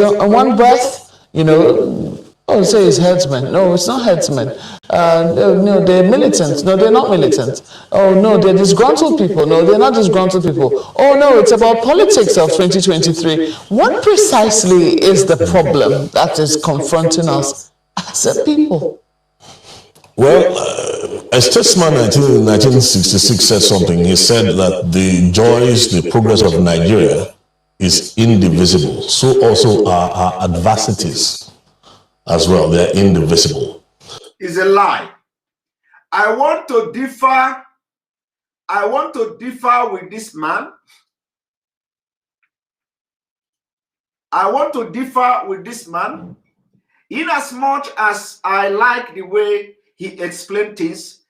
in one breath, oh, say it's herdsmen. No, it's not herdsmen. No, they're militants. No, they're not militant. Oh, no, they're disgruntled people. No, they're not disgruntled people. Oh, no, it's about politics of 2023. What precisely is the problem that is confronting us as a people? Well, a statesman in 1966 said something. He said that the joys, the progress of Nigeria is indivisible. So also are our adversities as well. They're indivisible. It's a lie. I want to differ with this man. I want to differ with this man in as much as I like the way he explained things.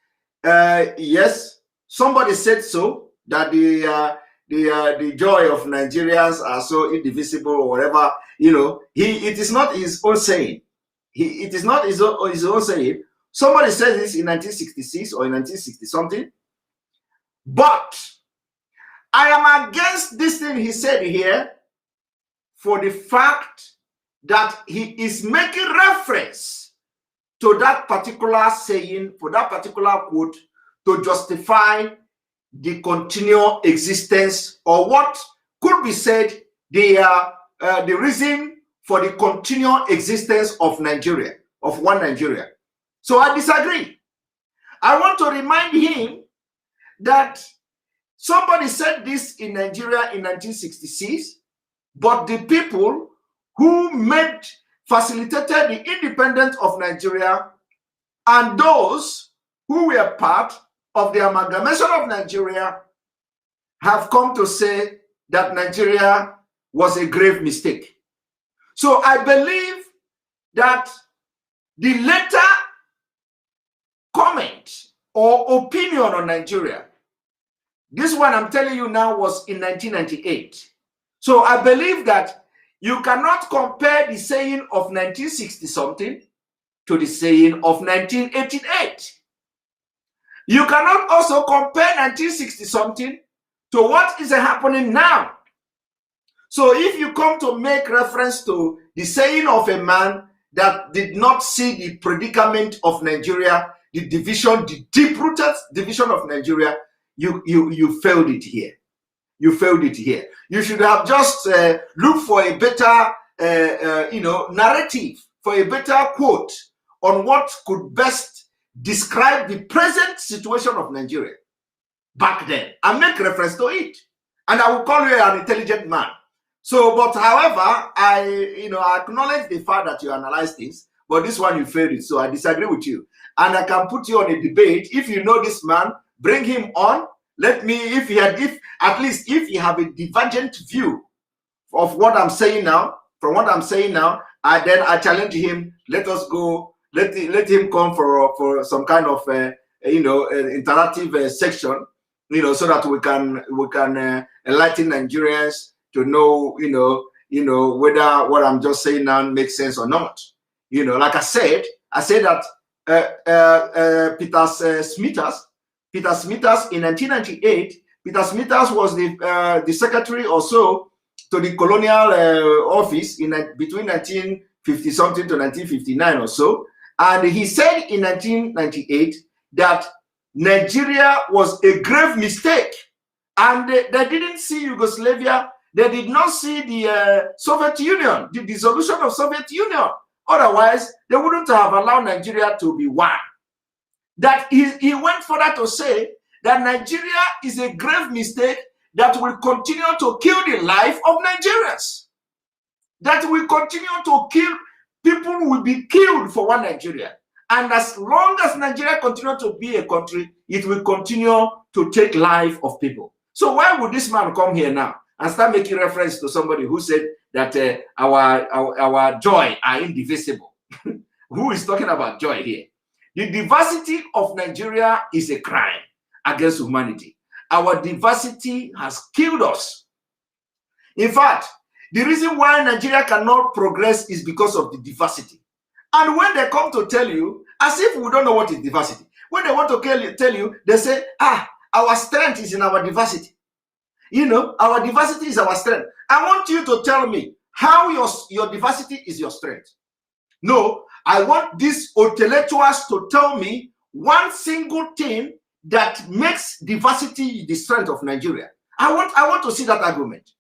Yes, somebody said so, that the joy of Nigerians are so indivisible or whatever. It is not his own saying. It is not his own saying. Somebody said this in 1966 or in 1960 something. But I am against this thing he said here for the fact that he is making reference to that particular saying, for that particular quote, to justify the continual existence, or what could be said, the reason for the continual existence of Nigeria, of one Nigeria. So I disagree. I want to remind him that somebody said this in Nigeria in 1966, but the people who facilitated the independence of Nigeria and those who were part of the amalgamation of Nigeria have come to say that Nigeria was a grave mistake. So I believe that the later comment or opinion on Nigeria, this one I'm telling you now, was in 1998. So I believe that you cannot compare the saying of 1960 something to the saying of 1988. You cannot also compare 1960 something to what is happening now. So if you come to make reference to the saying of a man that did not see the predicament of Nigeria, the division, the deep-rooted division of Nigeria, you failed it here. You failed it here. You should have just looked for a better, narrative, for a better quote on what could best describe the present situation of Nigeria back then, and make reference to it. And I will call you an intelligent man. So, but however, I acknowledge the fact that you analyze things, but this one you failed it. So I disagree with you. And I can put you on a debate. If you know this man, bring him on. Let me, if you have a divergent view of what I'm saying now, from what I'm saying now, then I challenge him. Let us go. Let him come for some kind of interactive section, so that we can enlighten Nigerians to know whether what I'm just saying now makes sense or not. Like I said that Peter Smithers in 1998, Peter Smithers was the secretary or so to the colonial office between 1950 something to 1959 or so, and he said in 1998 that Nigeria was a grave mistake, and they didn't see Yugoslavia. They did not see the Soviet Union, the dissolution of Soviet Union. Otherwise, they wouldn't have allowed Nigeria to be one. That he went further to say that Nigeria is a grave mistake that will continue to kill the life of Nigerians. That will continue to kill, people will be killed for one Nigeria. And as long as Nigeria continues to be a country, it will continue to take life of people. So why would this man come here now and start making reference to somebody who said that our joy are indivisible? Who is talking about joy here? The diversity of Nigeria is a crime against humanity. Our diversity has killed us. In fact, the reason why Nigeria cannot progress is because of the diversity. And when they come to tell you, as if we don't know what is diversity, when they want to tell you, they say, our strength is in our diversity. Our diversity is our strength. I want you to tell me, how your diversity is your strength. No, I want these intellectuals to tell me one single thing that makes diversity the strength of Nigeria. I want to see that argument.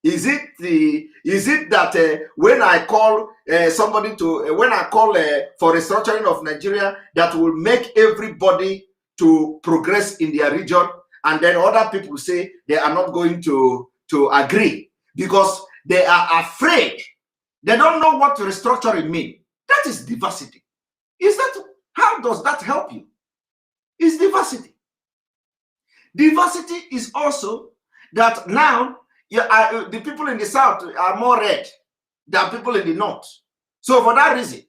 Is it that when I call somebody to when I call for restructuring of Nigeria, that will make everybody to progress in their region, and then other people say they are not going to agree because they are afraid. They don't know what restructuring means. That is diversity. How does that help you? It's diversity. Diversity is also that now the people in the South are more red than people in the North. So for that reason,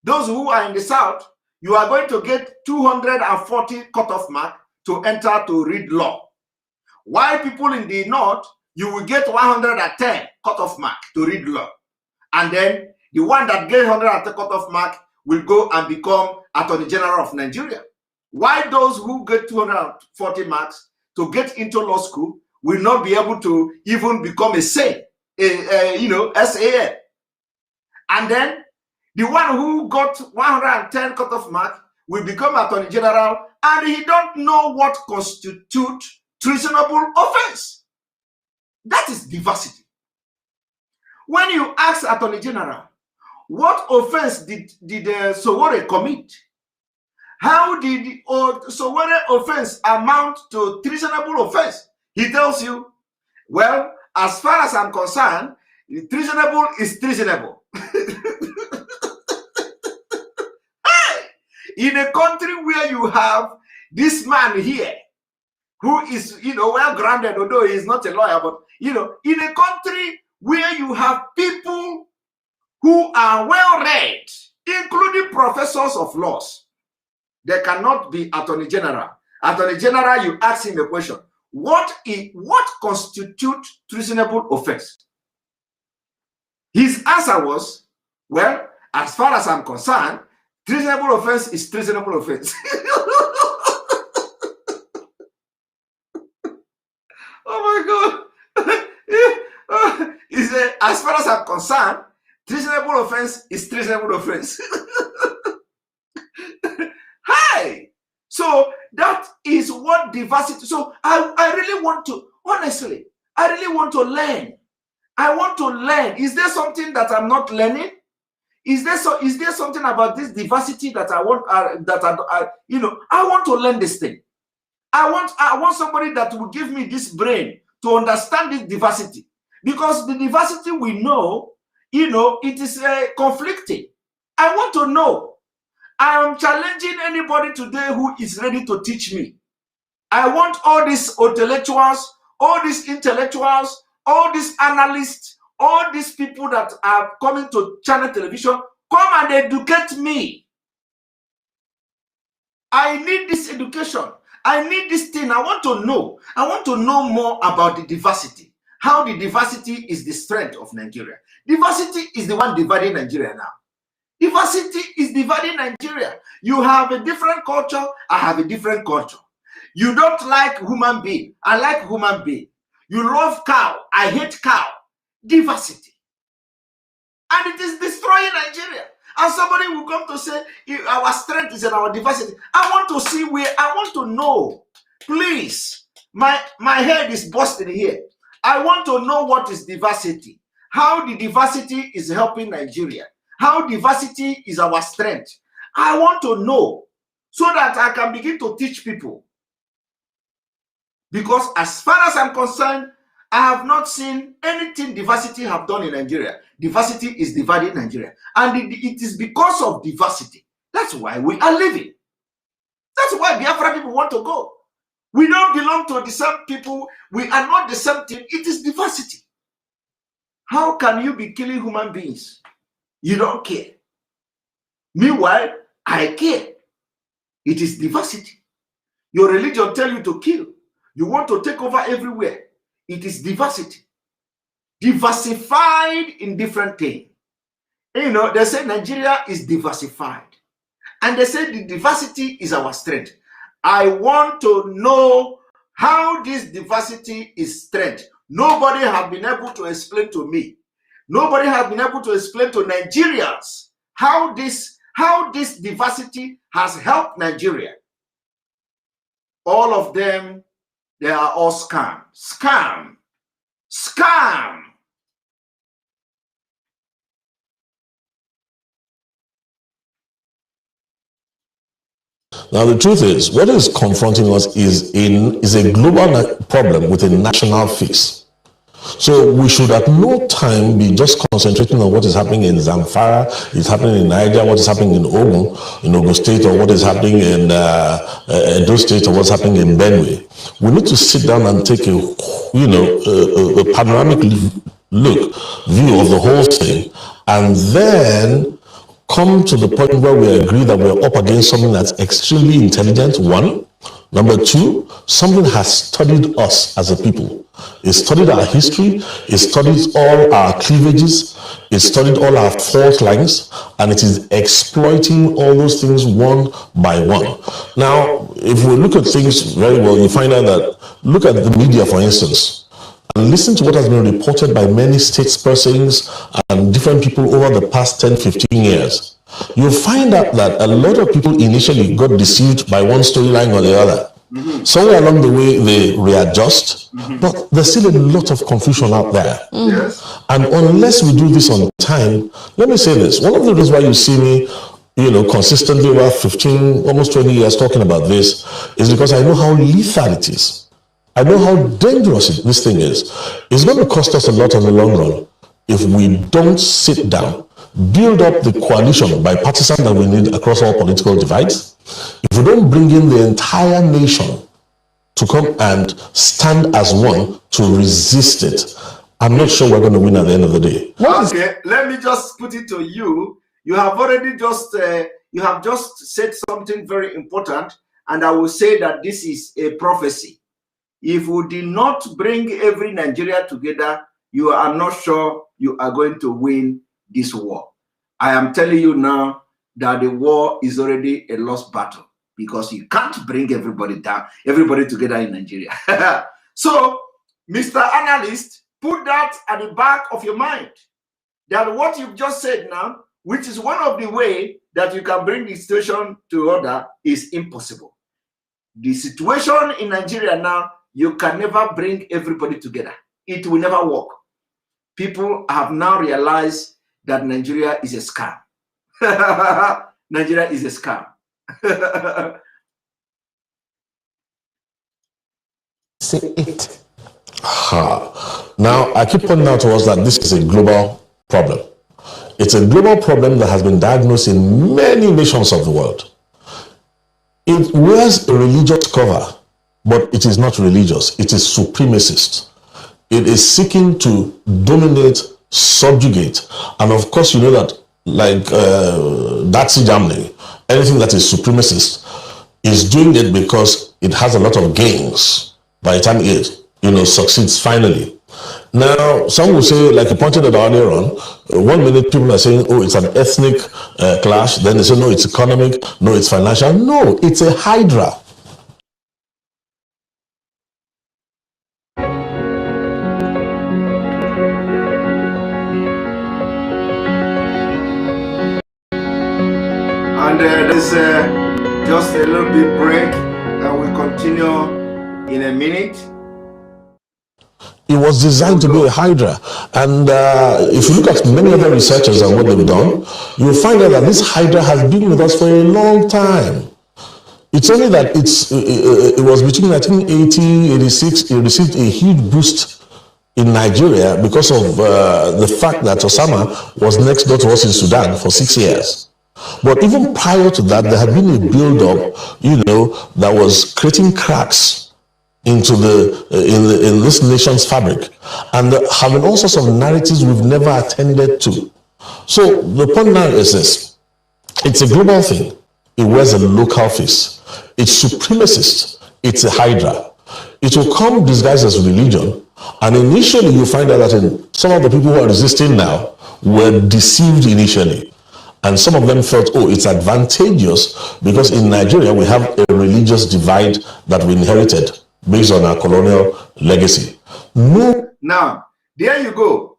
those who are in the South, you are going to get 240 cutoff mark to enter to read law. While people in the North, you will get 110 cutoff mark to read law. And then the one that gets 110 cutoff mark will go and become Attorney General of Nigeria. Why those who get 240 marks to get into law school will not be able to even become a SAN. And then the one who got 110 cutoff mark will become Attorney General, and he don't know what constitutes treasonable offense. That is diversity. When you ask Attorney General, what offense did Sowore commit? How did Sowore offense amount to treasonable offense? He tells you, well, as far as I'm concerned, treasonable is treasonable. In a country where you have this man here, who is, well-grounded, although he's not a lawyer, but, in a country where you have people who are well-read, including professors of laws, they cannot be Attorney General. Attorney General, you ask him a question, what constitutes treasonable offense? His answer was, well, as far as I'm concerned, treasonable offense is treasonable offense. Oh my God. He said, as far as I'm concerned, treasonable offense is treasonable offense. Hi. So that is what diversity. So I really want to, honestly, I really want to learn. I want to learn. Is there something that I'm not learning? Is there something about this diversity that I want? I want to learn this thing. I want somebody that will give me this brain to understand this diversity, because the diversity we know, it is conflicting. I want to know. I am challenging anybody today who is ready to teach me. I want all these intellectuals, all these analysts, all these people that are coming to channel television, come and educate me. I need this education. I need this thing. I want to know. I want to know more about the diversity. How the diversity is the strength of Nigeria. Diversity is the one dividing Nigeria now. Diversity is dividing Nigeria. You have a different culture. I have a different culture. You don't like human being. I like human being. You love cow. I hate cow. Diversity. And it is destroying Nigeria. And somebody will come to say, our strength is in our diversity. I want to see where, I want to know. Please, my head is busting here. I want to know what is diversity. How the diversity is helping Nigeria. How diversity is our strength. I want to know so that I can begin to teach people. Because as far as I'm concerned, I have not seen anything diversity have done in Nigeria. Diversity is dividing Nigeria. And it is because of diversity. That's why we are living. That's why Biafra people want to go. We don't belong to the same people. We are not the same thing. It is diversity. How can you be killing human beings? You don't care. Meanwhile, I care. It is diversity. Your religion tells you to kill. You want to take over everywhere. It is diversity. Diversified in different things. They say Nigeria is diversified. And they say the diversity is our strength. I want to know how this diversity is strength Nobody has been able to explain to me. Nobody has been able to explain to Nigerians how this diversity has helped Nigeria. All of them, they are all scam. Scam. Scam. Now, the truth is, what is confronting us is a global problem with a national fix. So we should at no time be just concentrating on what is happening in Zamfara, it's happening in Niger, what is happening in Ogun State, or what is happening in Edo State, or what's happening in Benue. We need to sit down and take a panoramic view of the whole thing, and then come to the point where we agree that we're up against something that's extremely intelligent, one. Number two, something has studied us as a people. It studied our history, it studied all our cleavages, it studied all our fault lines, and it is exploiting all those things one by one. Now, if we look at things very well, you find out that, look at the media, for instance, and listen to what has been reported by many statespersons and different people over the past 10, 15 years. You'll find out that a lot of people initially got deceived by one storyline or the other. Somewhere along the way, they readjust, but there's still a lot of confusion out there. Yes. And unless we do this on time, let me say this. One of the reasons why you see me, consistently over 15, almost 20 years talking about this is because I know how lethal it is. I know how dangerous this thing is. It's going to cost us a lot in the long run if we don't sit down, build up the coalition bipartisan that we need across all political divides. If we don't bring in the entire nation to come and stand as one to resist it, I'm not sure we're going to win at the end of the day. Okay, let me just put it to you. You have already just said something very important, and I will say that this is a prophecy. If we did not bring every Nigeria together, you are not sure you are going to win this war. I am telling you now that the war is already a lost battle because you can't bring everybody together in Nigeria. So, Mr. Analyst, put that at the back of your mind, that what you've just said now, which is one of the ways that you can bring the situation to order, is impossible. The situation in Nigeria now, you can never bring everybody together. It will never work. People have now realized that Nigeria is a scam. Nigeria is a scam. Say it. Now, I keep pointing out to us that this is a global problem. It's a global problem that has been diagnosed in many nations of the world. It wears a religious cover, but it is not religious. It is supremacist. It is seeking to dominate, subjugate. And of course, you know that, like Nazi Germany, anything that is supremacist is doing it because it has a lot of gains by the time it succeeds finally. Now, some will say, like you pointed out earlier on, 1 minute people are saying, oh, it's an ethnic clash. Then they say, no, it's economic. No, it's financial. No, it's a hydra. And there's just a little bit break, and we'll continue in a minute. It was designed to be a hydra. And if you look at many other researchers and what they've done, you'll find out that this hydra has been with us for a long time. It's only that it was between 1980, 86, it received a huge boost in Nigeria because of the fact that Osama was next door to us in Sudan for 6 years. But even prior to that, there had been a build-up, that was creating cracks into in this nation's fabric, and having all sorts of narratives we've never attended to. So the point now is this: it's a global thing. It wears a local face. It's supremacist. It's a hydra. It will come disguised as religion, and initially you find out that some of the people who are resisting now were deceived initially. And some of them felt, oh, it's advantageous because in Nigeria we have a religious divide that we inherited based on our colonial legacy. No Now, there you go.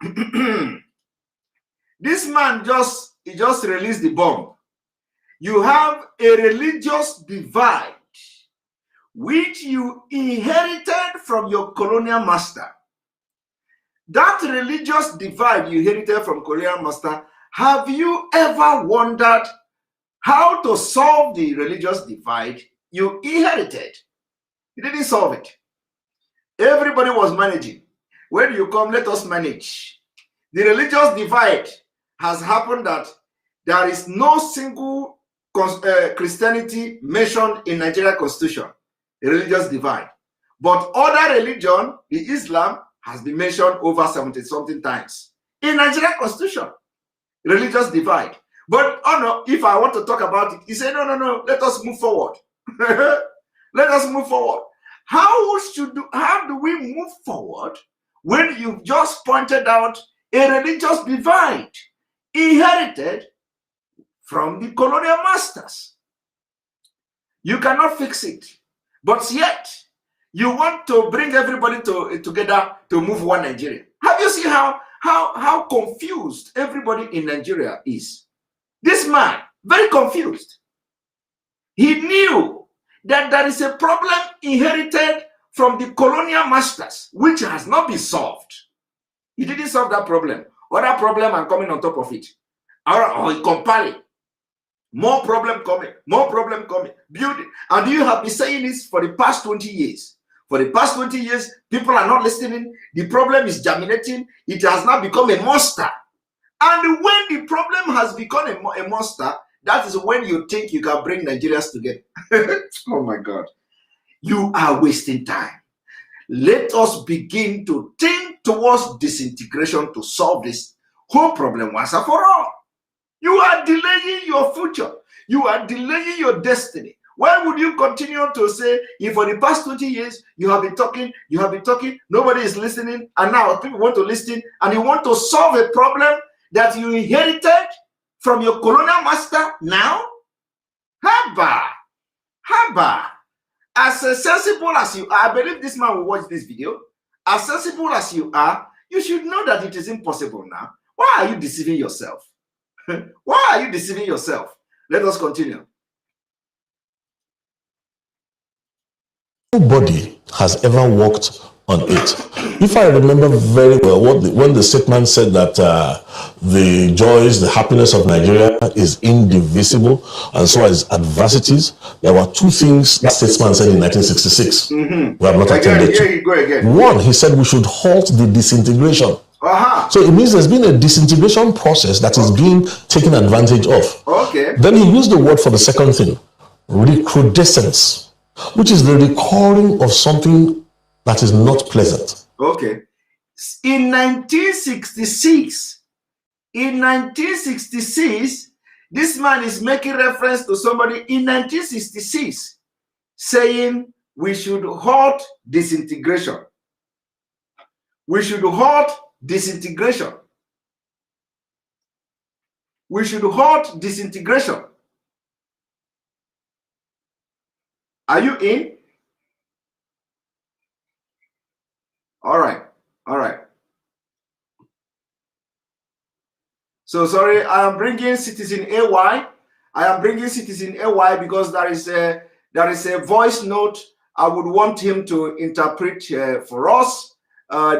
This man just released the bomb. You have a religious divide which you inherited from your colonial master. That religious divide you inherited from colonial master, have you ever wondered how to solve the religious divide you inherited? You didn't solve it. Everybody was managing. When you come, let us manage. The religious divide has happened that there is no single Christianity mentioned in Nigeria Constitution, a religious divide. But other religion, the Islam, has been mentioned over 70-something times in Nigeria Constitution, religious divide. But oh no, if I want to talk about it, he said, no, let us move forward. Let us move forward. How do we move forward when you just pointed out a religious divide inherited from the colonial masters? You cannot fix it, but yet you want to bring everybody together to move one Nigeria. Have you seen how confused everybody in Nigeria is? This man, very confused. He knew that there is a problem inherited from the colonial masters, which has not been solved. He didn't solve that problem. Other problem are coming on top of it. Or he compile it. More problem coming, build it. And you have been saying this for the past 20 years. For the past 20 years, people are not listening. The problem is germinating. It has now become a monster. And when the problem has become a monster, that is when you think you can bring Nigerians together. Oh my God. You are wasting time. Let us begin to think towards disintegration to solve this whole problem once and for all. You are delaying your future. You are delaying your destiny. Why would you continue to say, if for the past 20 years you have been talking, nobody is listening, and now people want to listen, and you want to solve a problem that you inherited from your colonial master now? Haba. As sensible as you are, I believe this man will watch this video. As sensible as you are, you should know that it is impossible now. Why are you deceiving yourself? Why are you deceiving yourself? Let us continue. Nobody has ever worked on it. If I remember very well, when the statement said that the joys, the happiness of Nigeria is indivisible, and so is adversities, there were two things that statesman said in 1966. We have not attended to. One, he said we should halt the disintegration. So it means there's been a disintegration process that is being taken advantage of. Then he used the word for the second thing, recrudescence, which is the recurring of something that is not pleasant. In 1966, this man is making reference to somebody in 1966 saying we should halt disintegration. We should halt disintegration. We should halt disintegration. Are you in? All right. So sorry, I am bringing Citizen AY. Because there is a voice note I would want him to interpret for us.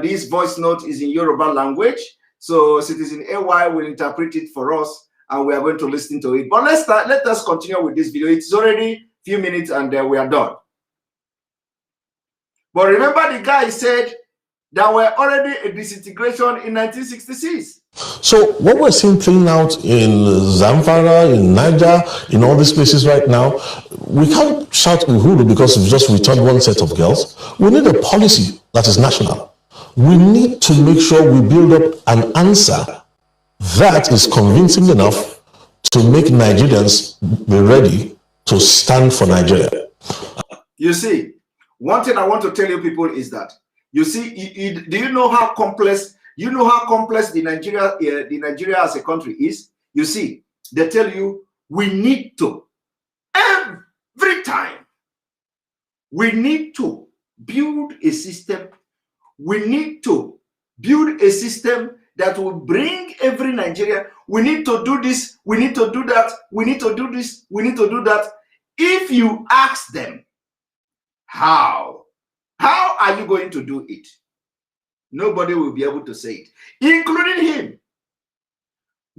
This voice note is in Yoruba language, so Citizen AY will interpret it for us, and we are going to listen to it. But let us continue with this video. It's already a few minutes, and we are done. But remember, the guy said there were already a disintegration in 1966. So what we're seeing playing out in Zamfara, in Niger, in all these places right now, we can't shout Uhuru because we've just returned one set of girls. We need a policy that is national. We need to make sure we build up an answer that is convincing enough to make Nigerians be ready to stand for Nigeria. You see, one thing I want to tell you people is that, you see, do you know how complex? You know how complex the Nigeria as a country is? You see, they tell you we need to, every time, we need to build a system. We need to build a system that will bring every Nigerian. We need to do this, we need to do that, we need to do this, we need to do that. If you ask them, how are you going to do it? Nobody will be able to say it, including him.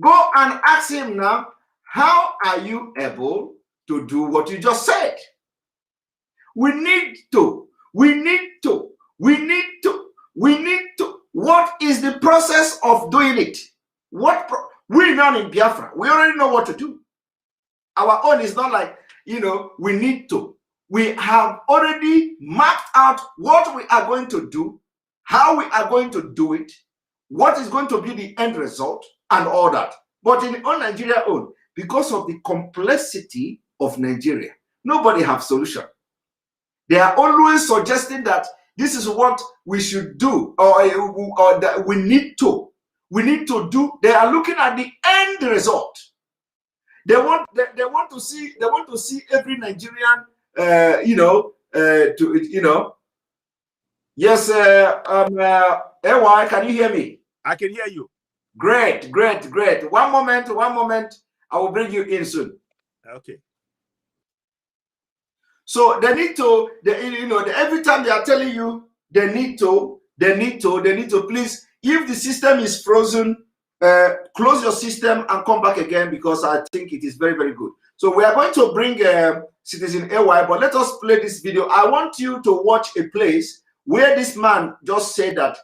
Go and ask him now, how are you able to do what you just said? We need to. What is the process of doing it? We know in Biafra, we already know what to do. Our own is not like, we need to. We have already mapped out what we are going to do, how we are going to do it, what is going to be the end result, and all that. But in Nigeria own, because of the complexity of Nigeria, nobody have solution. They are always suggesting that this is what we should do, or that we need to do. They are looking at the end result. They want to see every Nigerian, Yes, Ewa, can you hear me? I can hear you. Great. One moment. I will bring you in soon. Okay. So they need to, every time they are telling you they need to, please, if the system is frozen, close your system and come back again, because I think it is very, very good. So we are going to bring Citizen AY, but let us play this video. I want you to watch a place where this man just said that,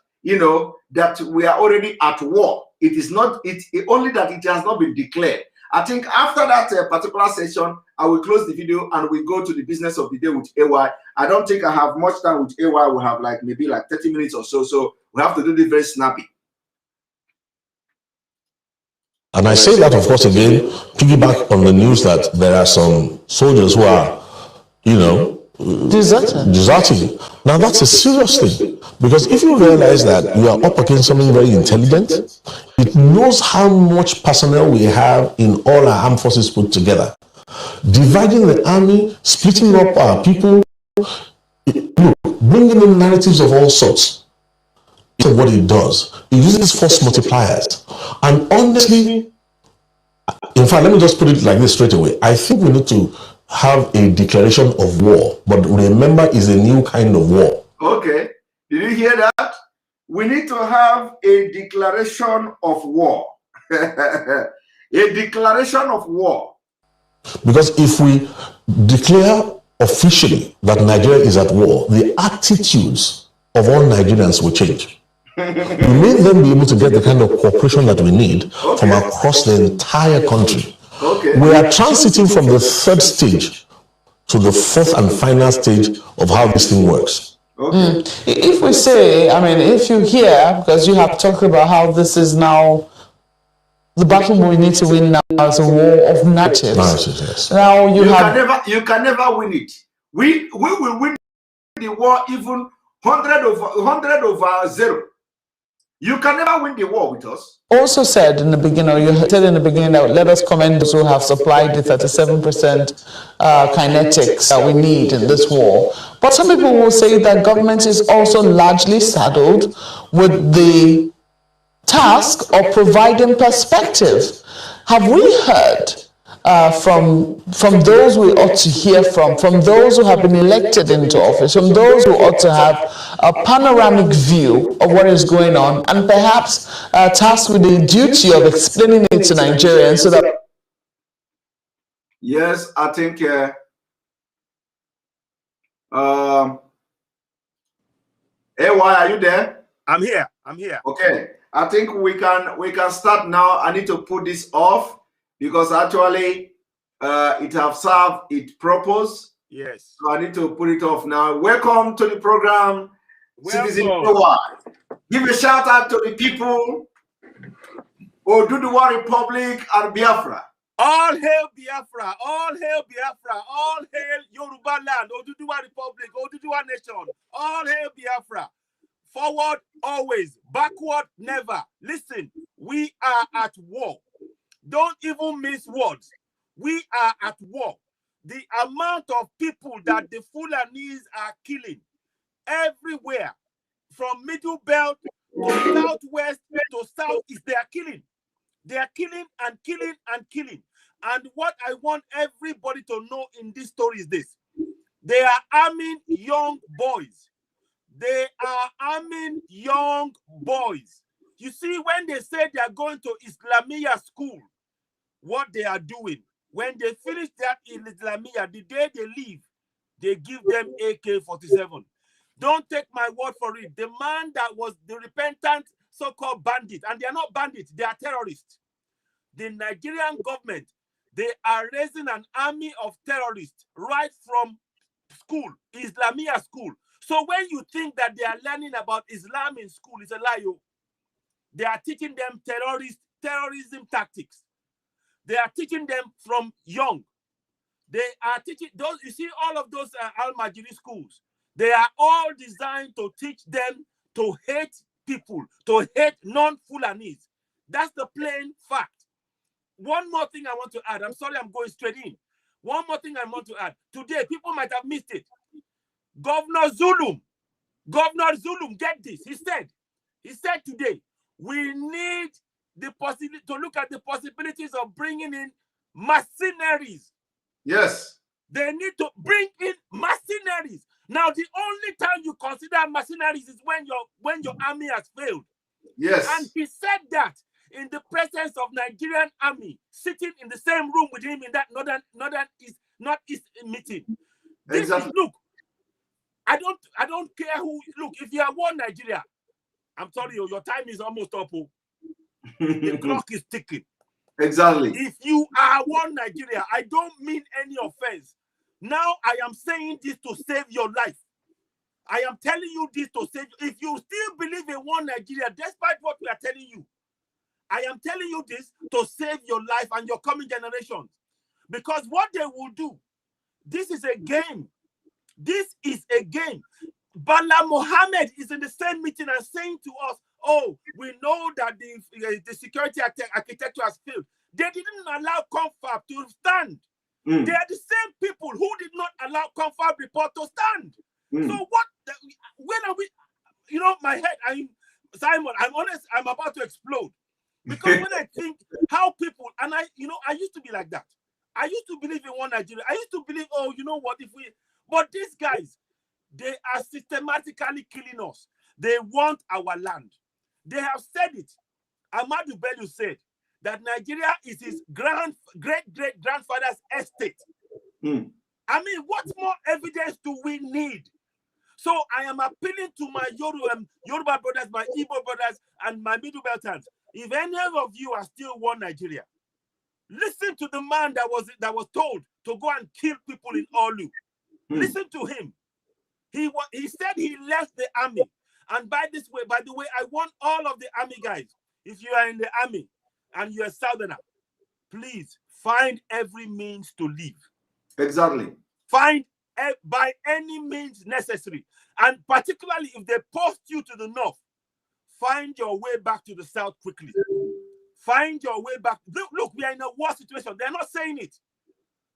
that we are already at war. It is not, only that it has not been declared. I think after that particular session, I will close the video and we go to the business of the day with AY. I don't think I have much time with AY. We'll have maybe 30 minutes or so. So we have to do this very snappy. And I say that, of course, again, piggyback on the news that there are some soldiers who are, deserting. Now, that's a serious thing. Because if you realize that you are up against something very intelligent, it knows how much personnel we have in all our armed forces put together. Dividing the army, splitting up our people, bringing in narratives of all sorts. It's what it does. It uses force multipliers. And honestly, in fact, let me just put it like this straight away. I think we need to have a declaration of war, but remember, it's a new kind of war. Okay. Did you hear that? We need to have a declaration of war. A declaration of war. Because if we declare officially that Nigeria is at war, the attitudes of all Nigerians will change. We may then be able to get the kind of cooperation that we need from across the entire country. Okay. We are transiting from the third stage to the fourth and final stage of how this thing works. Okay. If we say, if you hear, because you have talked about how this is now, the battle we need to win now is a war of narratives. Yes. Now you can never win it. We will win the war even 100 over 0. You can never win the war with us. Also said in the beginning, that let us commend those who have supplied the 37% kinetics that we need in this war. But some people will say that government is also largely saddled with the task of providing perspective. Have we heard from those we ought to hear from those who have been elected into office, from those who ought to have a panoramic view of what is going on, and perhaps tasked with the duty of explaining it to Nigerians so that... Yes, I think AY, are you there? I'm here. Okay. I think we can start now. I need to put this off because actually it have served its purpose. Yes. So I need to put it off now. Welcome to the program, Citizen AY. Give a shout out to the people of Oduduwa Republic and Biafra. All hail Biafra, all hail Biafra, all hail Yoruba land, Oduduwa Republic, Oduduwa Nation, all hail Biafra. Forward always, backward never. Listen, we are at war. Don't even miss words. We are at war. The amount of people that the Fulanis are killing everywhere, from Middle Belt to southwest to southeast. They are killing. They are killing and killing and killing. And what I want everybody to know in this story is this. They are arming young boys. They are arming young boys. You see, when they say they are going to Islamia school, what they are doing, when they finish that in Islamia, the day they leave, they give them AK-47. Don't take my word for it. The man that was the repentant so-called bandit, and they are not bandits, they are terrorists. The Nigerian government, they are raising an army of terrorists right from school, Islamia school. So when you think that they are learning about Islam in school, it's a lie. They are teaching them terrorism tactics. They are teaching them from young. They are teaching those, you see, all of those Al-Majiri schools, they are all designed to teach them to hate people, to hate non-Fulanis. That's the plain fact. One more thing I want to add. I'm sorry, I'm going straight in. One more thing I want to add. Today, people might have missed it. Governor Zulum, get this. He said today, we need the possibility to look at the possibilities of bringing in mercenaries. Yes. They need to bring in mercenaries. Now, the only time you consider mercenaries is when your army has failed. Yes. And he said that in the presence of Nigerian army, sitting in the same room with him in that Northeast meeting. Exactly. Look, I don't care who. Look, if you are one Nigeria, I'm sorry, your time is almost up. The clock is ticking. Exactly. If you are one Nigeria, I don't mean any offense. Now I am saying this to save your life. I am telling you this to save you. If you still believe in one Nigeria, despite what we are telling you, I am telling you this to save your life and your coming generations. Because what they will do, this is a game. This is a game. Bala Mohammed is in the same meeting and saying to us, oh, we know that the security architecture has failed. They didn't allow Confab to stand. They are the same people who did not allow Confab report to stand. So when are we, my head, Simon, I'm honest, I'm about to explode. Because when I think how people, and I used to be like that. I used to believe in one Nigeria. I used to believe, oh, you know what, but these guys, they are systematically killing us. They want our land. They have said it. Ahmadu Bello said that Nigeria is his great-great-grandfather's estate. I mean, what more evidence do we need? So I am appealing to my Yoruba brothers, my Igbo brothers, and my Middle Beltans. If any of you are still one Nigeria, listen to the man that was told to go and kill people in Olu. Listen to him. He said he left the army. And by the way, I want all of the army guys, if you are in the army and you're a Southerner, please find every means to leave. Exactly. Find by any means necessary. And particularly if they post you to the north, find your way back to the south quickly. Find your way back. Look, we are in a war situation. They're not saying it.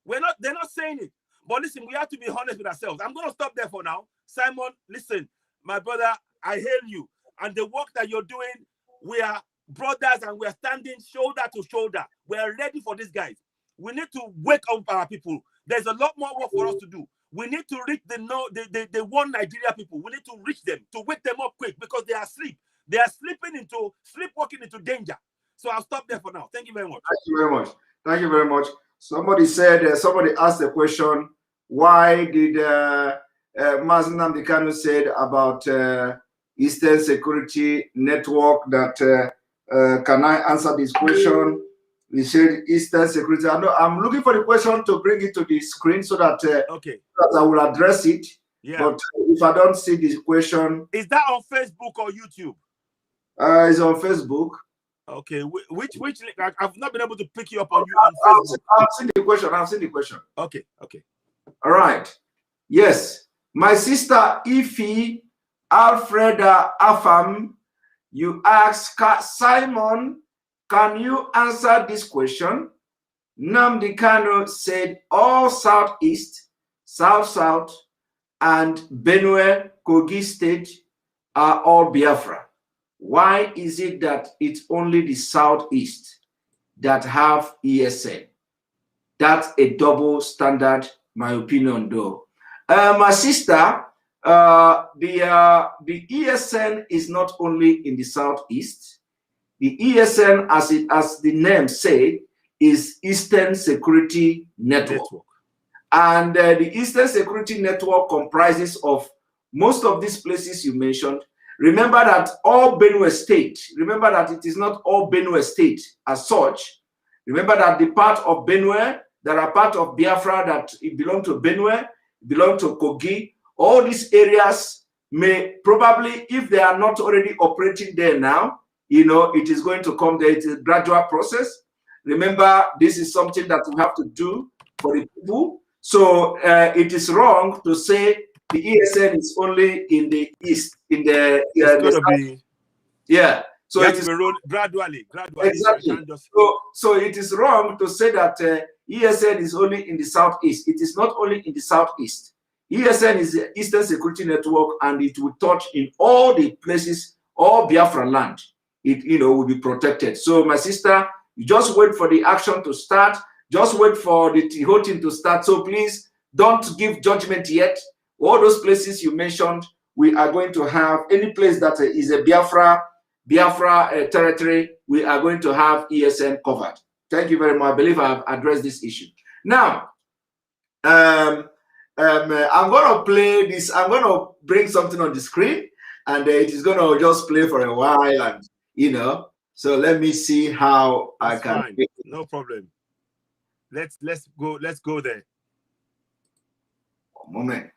They're not saying it. But listen, we have to be honest with ourselves. I'm going to stop there for now. Simon, listen, my brother, I hail you. And the work that you're doing, we are brothers and we're standing shoulder to shoulder. We're ready for these guys. We need to wake up our people. There's a lot more work for us to do. We need to reach the one Nigeria people. We need to reach them, to wake them up quick because they are asleep. They are sleepwalking into danger. So I'll stop there for now. Thank you very much. Thank you very much. Thank you very much. Somebody asked the question, why did Mazi Nnamdi Kanu said about Eastern Security Network that can I answer this question? He said Eastern Security. I'm looking for the question to bring it to the screen so that, okay, that I will address it. Yeah. But if I don't see this question, is that on Facebook or YouTube? It's on Facebook. Okay, which link? I've not been able to pick you up on Facebook. I've seen the question. Okay. All right. Yes. My sister Ifi Alfreda Afam, you ask Simon, can you answer this question? Nnamdi Kanu said all Southeast, South, and Benue, Kogi State are all Biafra. why is it that it's only the Southeast that have ESN? That's a double standard, my opinion, though. My sister, the ESN is not only in the Southeast. The ESN, as the name say, is Eastern Security Network. And the Eastern Security Network comprises of most of these places you mentioned. Remember that all Benue State, remember that it is not all Benue State as such. Remember that the part of Benue, that are part of Biafra that belong to Benue, belong to Kogi, all these areas may probably, if they are not already operating there now, you know, it is going to come there. It's a gradual process. Remember, this is something that we have to do for the people. So it is wrong to say the ESN is only in the East, in the yeah. So it is gradually. Exactly. So it is wrong to say that ESN is only in the Southeast. It is not only in the Southeast. ESN is the Eastern Security Network, and it will touch in all the places, all Biafra land. It, you know, will be protected. So my sister, you just wait for the action to start. Just wait for the Tihotin to start. So please don't give judgment yet. All those places you mentioned, we are going to have any place that is a Biafra territory, we are going to have ESN covered. Thank you very much. I believe I have addressed this issue. Now, I'm going to play this. I'm going to bring something on the screen, and it is going to just play for a while, and you know. So let me see how I can. No problem. Let's go there. A moment.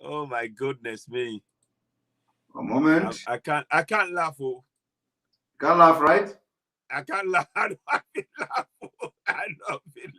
Oh my goodness me. A moment. I can't laugh. Oh. Can't laugh, right? I can't laugh. I don't laugh. I love it.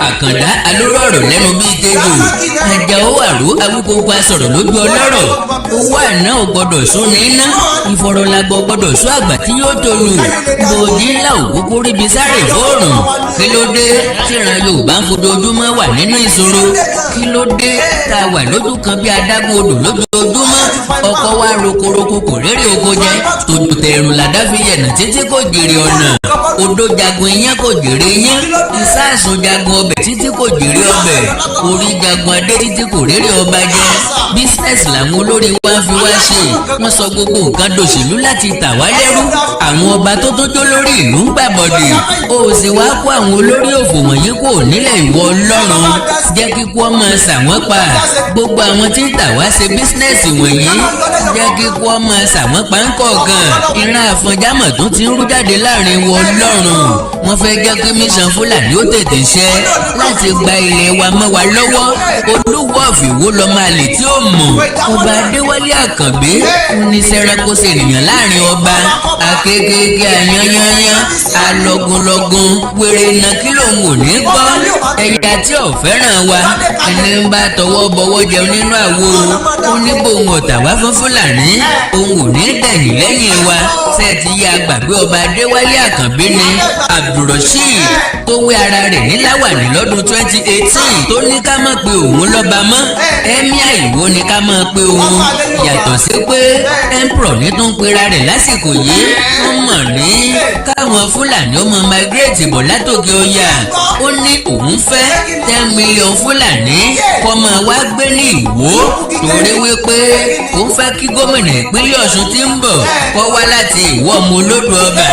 Àkàndá alórọ̀rọ̀ lẹ́nu bíi tẹ́jọ́ Àjàó Àrò awúkọ́kọ́ asọ̀rọ̀ lójú ọlọ́rọ̀ owó àná ò gbọ́dọ̀ sún ní iná ìfọ̀rọ̀lágbọ̀ gbọ́dọ̀ sún àgbà tí yóò tolù bòójì ńlá òkúkú ríbi sáré fóòrùn kí ló dé tíran Yorùbá ń fojoojúmọ́ wà nínú ìṣòro kí ló dé tá a wà lójú kan bí adágún odò lójoojúmọ́ ọkọ wa rokoroko kò rérè oko jẹ tòjò tẹ̀rù làdá fi yẹ̀nà títí kò jèrè ọ̀nà odò jagun iyán kò jèrè iyán ìsáàsùn jagun ọbẹ̀ títí kò jèrè ọbẹ̀ orí jagun adé títí kò rérè ọba jẹ bísínẹ́sì làwọn olórí wa ń fi wá ṣe wọ́n sọ gbogbo nǹkan dòṣèlú láti tà wá lẹ́rú àwọn ọba tó tó jó lórí ìlú ń gbàbọ̀dè ó sì wá kó àwọn olórí òfò wọ̀nyí kò nílẹ̀ ìwọ Ọlọ́run jẹ́ kíkú ọmọ ṣàwọ́n pa gbogbo àwọn tí ń tà wá ṣe bísínẹ́sì wọ̀nyí jẹ́ kí kú ọmọ ṣàwọn páńkọ̀ gan ìran àfọ̀njámọ̀ tó ti ń rú jáde láàrin wọn lọ́rùn wọ́n fẹ́ jẹ́ kí mísàn fúlàní ó tètè ṣẹ láti gba ilẹ̀ wa mọ́ wa lọ́wọ́ olúwo ọ̀fìwó lọ máa lè tí ó mọ̀ ọba adéwálé àkànbí oníṣẹ́rẹ́ kó ṣe ènìyàn láàrin ọba akékèké àyányányán alọ́gunlọ́gun wèrè iná kí lòun ò ní gbọ́ ẹ̀yà tí ò fẹ́ràn wa ẹni ń bá tọwọ́ bọwọ́ jẹun nínú àwo ó ní bóun ọ̀tà wá fún fúlàní òun ò ní dẹ̀yìn lẹ́yìn wa ṣe ti yá gbàgbé ọba adéwálé àkànbí ni abdulrasheed tó wé ara rẹ̀ ní láwàní lọ́dún 2018 tó ní ká má pe òun lọ́ba mọ́ emir ìwó ni ká má pe òun yàtọ̀ sí pé emperor ní tó ń pera rẹ̀ lásìkò yìí wọ́n mọ̀ ní káwọn fúlàní ó mọ migrate bọ̀ látòkè ọya ó ní òun fẹ́ 10 million fúlàní kó máa wá gbé ní ìwó torí wípé òun fẹ́ kí gómìnà ìpínlẹ̀ ọ̀ṣun tí ń bọ̀ kó wá láti ìwó ọmọ olódò ọba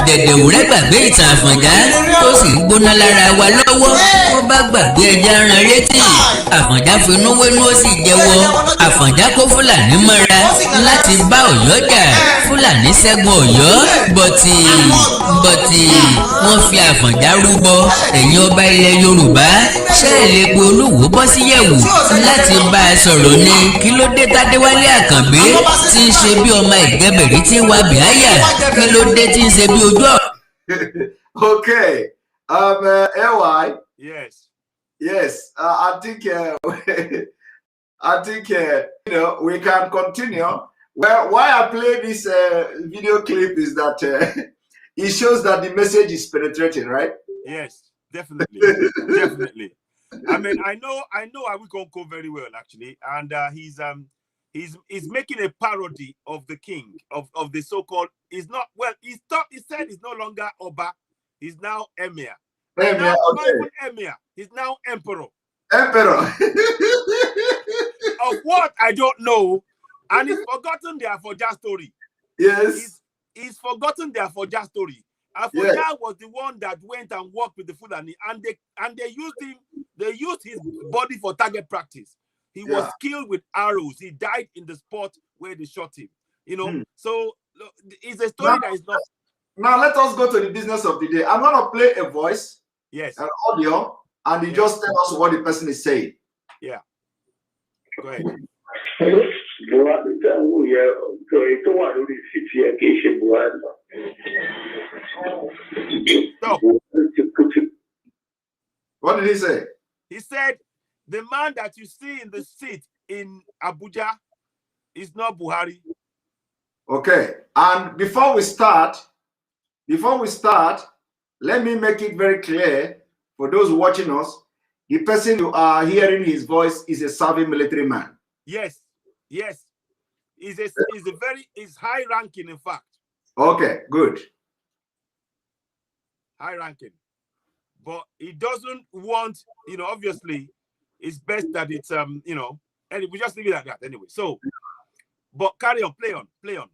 dẹ̀dẹ̀wúrẹ́ gbàgbé ìtàn àfọ̀njá tó sì ń gbóná lára wa lọ́wọ́ ó bá gbàgbé ẹja ran létí àfọ̀njá finúwénú ó sì jẹ́wọ́ àfọ̀njá kó fúlàní mọ́ra láti bá ọ̀yọ́ jà fúlàní ṣẹ́gun ọ̀yọ́ bọ̀tì wọ́n fi àfọ̀njá rúbọ ẹ̀yin ọba ilẹ̀ yorùbá ṣé ẹ lè pe olúwo bọ́ sí yẹ̀wò láti bá a sọ̀rọ̀ ni kí ló dé tádéwálé àkànbí tí ń ṣe bí ọmọ ìgbẹ́bẹ̀rí tí ń wá bíáyà kí ló dé tí ń ṣe bí ojú ọ̀. Okay. AY. Yes. I think you know, we can continue. Well, why I play this video clip is that it shows that the message is penetrating, right? Yes, definitely. Definitely. I mean, I know Awikonko very well, actually, and he's making a parody of the king of the so-called. He's not well. He said he's no longer Oba. He's now Emir. Emir, now, okay. not even Emir. He's now Emperor. Emperor. Of what I don't know, and he's forgotten their Afoja story. Yes. He's forgotten their Afoja story. Afoja was the one that went and worked with the Fulani, and they used him. They used his body for target practice. He was killed with arrows. He died in the spot where they shot him. You know, so it's a story that is not. Now let us go to the business of the day. I'm gonna play a voice, an audio, and you just tell us what the person is saying. Yeah. Go ahead. Stop. What did he say? He said, the man that you see in the seat in Abuja is not Buhari. Okay. And before we start, let me make it very clear for those watching us, the person you are hearing his voice is a serving military man. Yes. He's high ranking, in fact. Okay, good. High ranking. But he doesn't want, obviously, it's best that it's, and we just leave it like that anyway. So, but carry on, play on.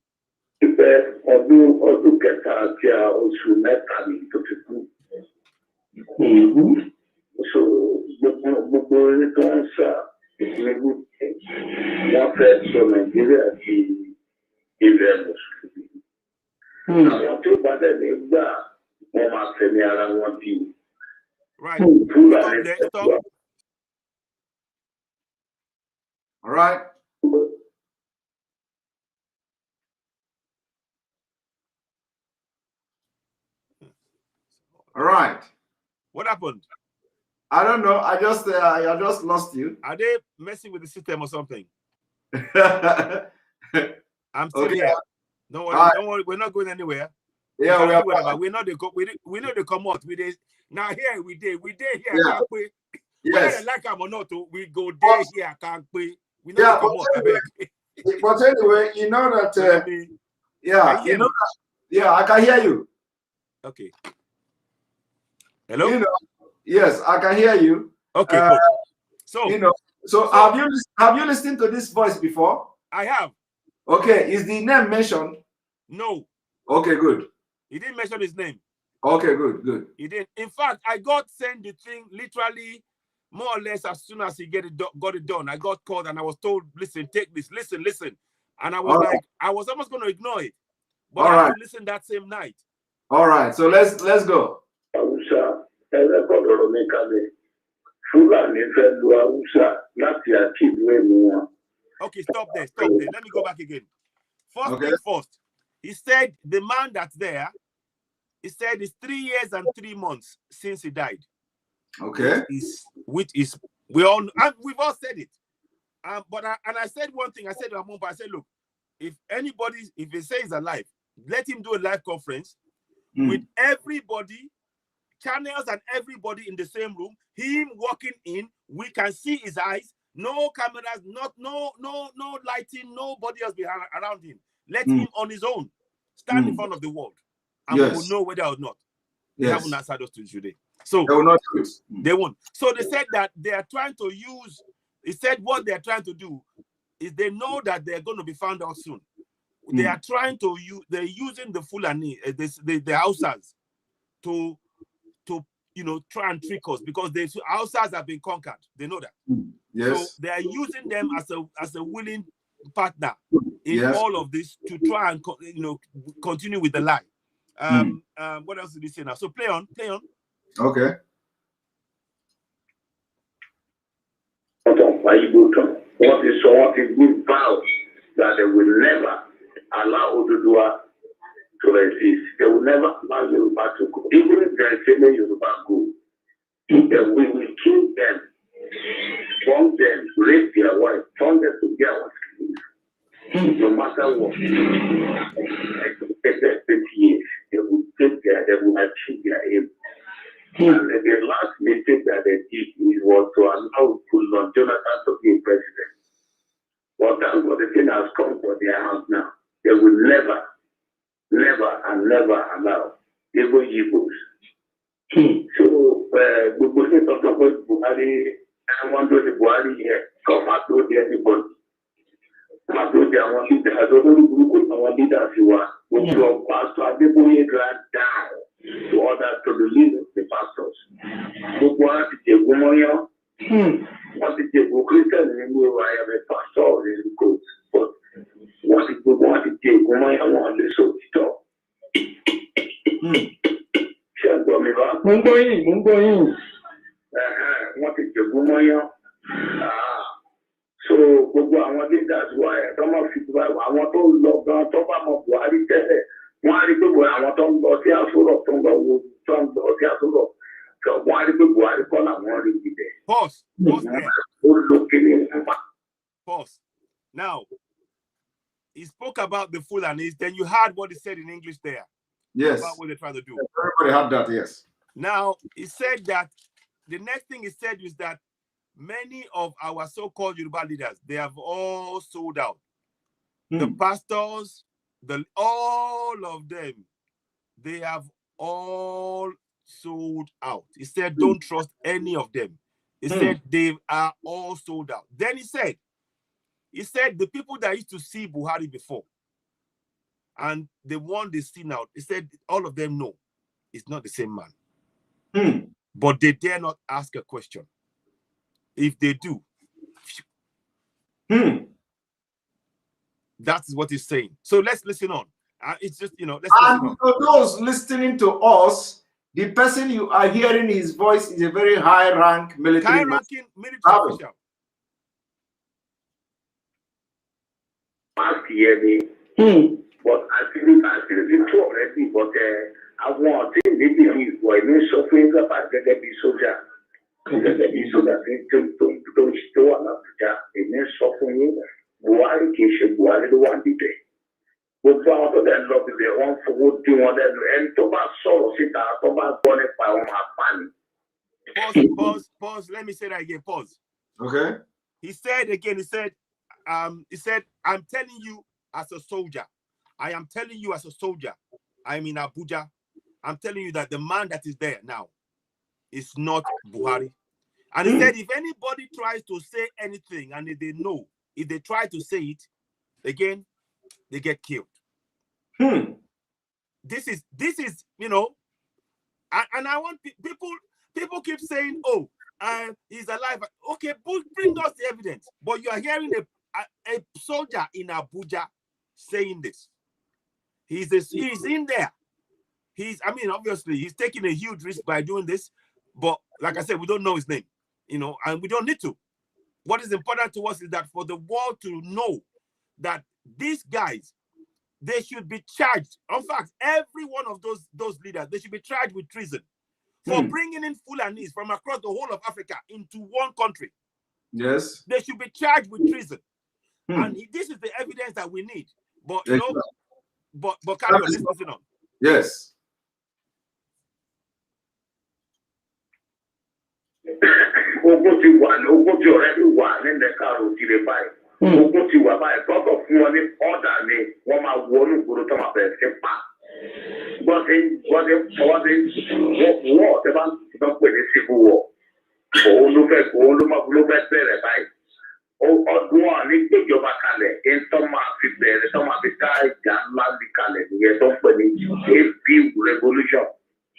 Right. Stop. All right. All right. What happened? I don't know. I just lost you. Are they messing with the system or something? I'm still here. Don't worry. We're not going anywhere. Yeah, we know they come out. Now here we did here. Yeah. Can't we? Yes. Whether like them or not, we go there here. Can't we? We know come out. But anyway, you know that. I can hear you. Okay. Hello. Yes, I can hear you. Okay. Good. So have you listened to this voice before? I have. Okay. Is the name mentioned? No. Okay, good. He didn't mention his name. Okay, good. He didn't. In fact, I got sent the thing literally more or less as soon as he got it done. I got called and I was told, listen, take this, listen. And I was like, I was almost going to ignore it, but I had to listen that same night. All right, so let's go. Okay, stop there. Let me go back again. First thing first, he said the man that's there, he said it's 3 years and 3 months since he died. Okay. We've all said it. But I said one thing. I said to Amomba, I said, look, if they say he's alive, let him do a live conference with everybody, channels and everybody in the same room. Him walking in, we can see his eyes. No cameras, no lighting, nobody else around him. Let him on his own stand in front of the world, and we will know whether or not they haven't answered us to today. So they will not do it. They won't. So they said that they are trying to use. He said what they are trying to do is they know that they are going to be found out soon. They are trying to use. They're using the Fulani, the Hausas, to try and trick us because the Hausas have been conquered. They know that. Yes. So they are using them as a willing partner in all of this to try and continue with the lie. What else did he say now? So play on. Okay. What is good vows that they will never allow Oduduwa to exist. They will never allow Yoruba to go. Even if there is any Yoruba go, we will kill them, bomb them, rape their wife, turn them to be our slaves. No matter what. Like 30 years, they will achieve their aim. And the last mistake that they did was to allow Jonathan to be president. But that's what the thing has come for their house now. They will never allow even Igbos. So, we will talk about Buhari. I want to the Buhari here. Come out to everybody. I told you I want to I don't know who our leaders you are. But your pastor Adeboye grant down to order to the leaders, the pastors. But what is the woman? What is the Christian? I have a pastor in the court. But what is the woman? I want to so stop. Mungoyin. What is the woman? So gbogbo àwọn leaders wa ẹ̀ tó máa fi àwọn tó ń lọ gan tó bá mọ Buhari tẹ́lẹ̀ wọ́n á rí pé àwọn tó ń lọ sí àsúrọ̀ tó ń lọ wo tó ń lọ sí àsúrọ̀ tó wọ́n á rí pé Buhari kọ́ làwọn rí ibẹ̀. Pause. Pause. Now, he spoke about the Fulanis, then you heard what he said in English there. Yes. About what they're trying to do. Everybody had that, yes. Now, he said that the next thing he said is that many of our so-called Yoruba leaders, they have all sold out. The pastors, all of them, they have all sold out. He said, don't trust any of them. He said, they are all sold out. Then he said, the people that used to see Buhari before, and the one they see now, he said, all of them know it's not the same man. But they dare not ask a question. If they do, that's what he's saying. So let's listen on. It's just, let's listen on. For those listening to us, the person you are hearing his voice is a very high-rank military high-ranking military official. But I think it's already, but I want to maybe he's going to suffering about the soldier. So that don't show up in this suffering. Buhari Kisha Buhari the one did it. But father then love the one for what you want and to my soul sit down to my bonnet by my family. Pause. Let me say that again. Pause. Okay. He said again, he said, I'm telling you as a soldier. I am telling you as a soldier. I'm in Abuja. I'm telling you that the man that is there now is not Buhari. And he said, if anybody tries to say anything and if they try to say it, again, they get killed. This is, and I want people keep saying, oh, he's alive. Okay, bring us the evidence. But you are hearing a soldier in Abuja saying this. He's in there. Obviously, he's taking a huge risk by doing this. But like I said, we don't know his name, and we don't need to. What is important to us is that for the world to know that these guys, they should be charged. In fact, every one of those leaders, they should be charged with treason for bringing in Fulanis from across the whole of Africa into one country. Yes. They should be charged with treason. And this is the evidence that we need. But, but carry on, let's listen on. Yes. Ogun ti already wà ní Nẹ́kàrò ti lè báyìí. Ogun ti wà báyìí. Tọ́tọ̀ fún wọn ní ọ̀dà ni wọ́n máa wọnú ìgboro tó máa bẹ̀rẹ̀ sí pa. Wọ́n ọ̀tẹ̀ bá ń pè ní civil war. Òun ló fẹ́ bẹ̀rẹ̀ báyìí. Ọdún wọn ní gbèjọba kalẹ̀ ń tọ́ máa fi bẹ̀rẹ̀ tọ́ máa fi dá ìjà ńlá ní kalẹ̀ nìyẹn tó ń pè ní AP revolution.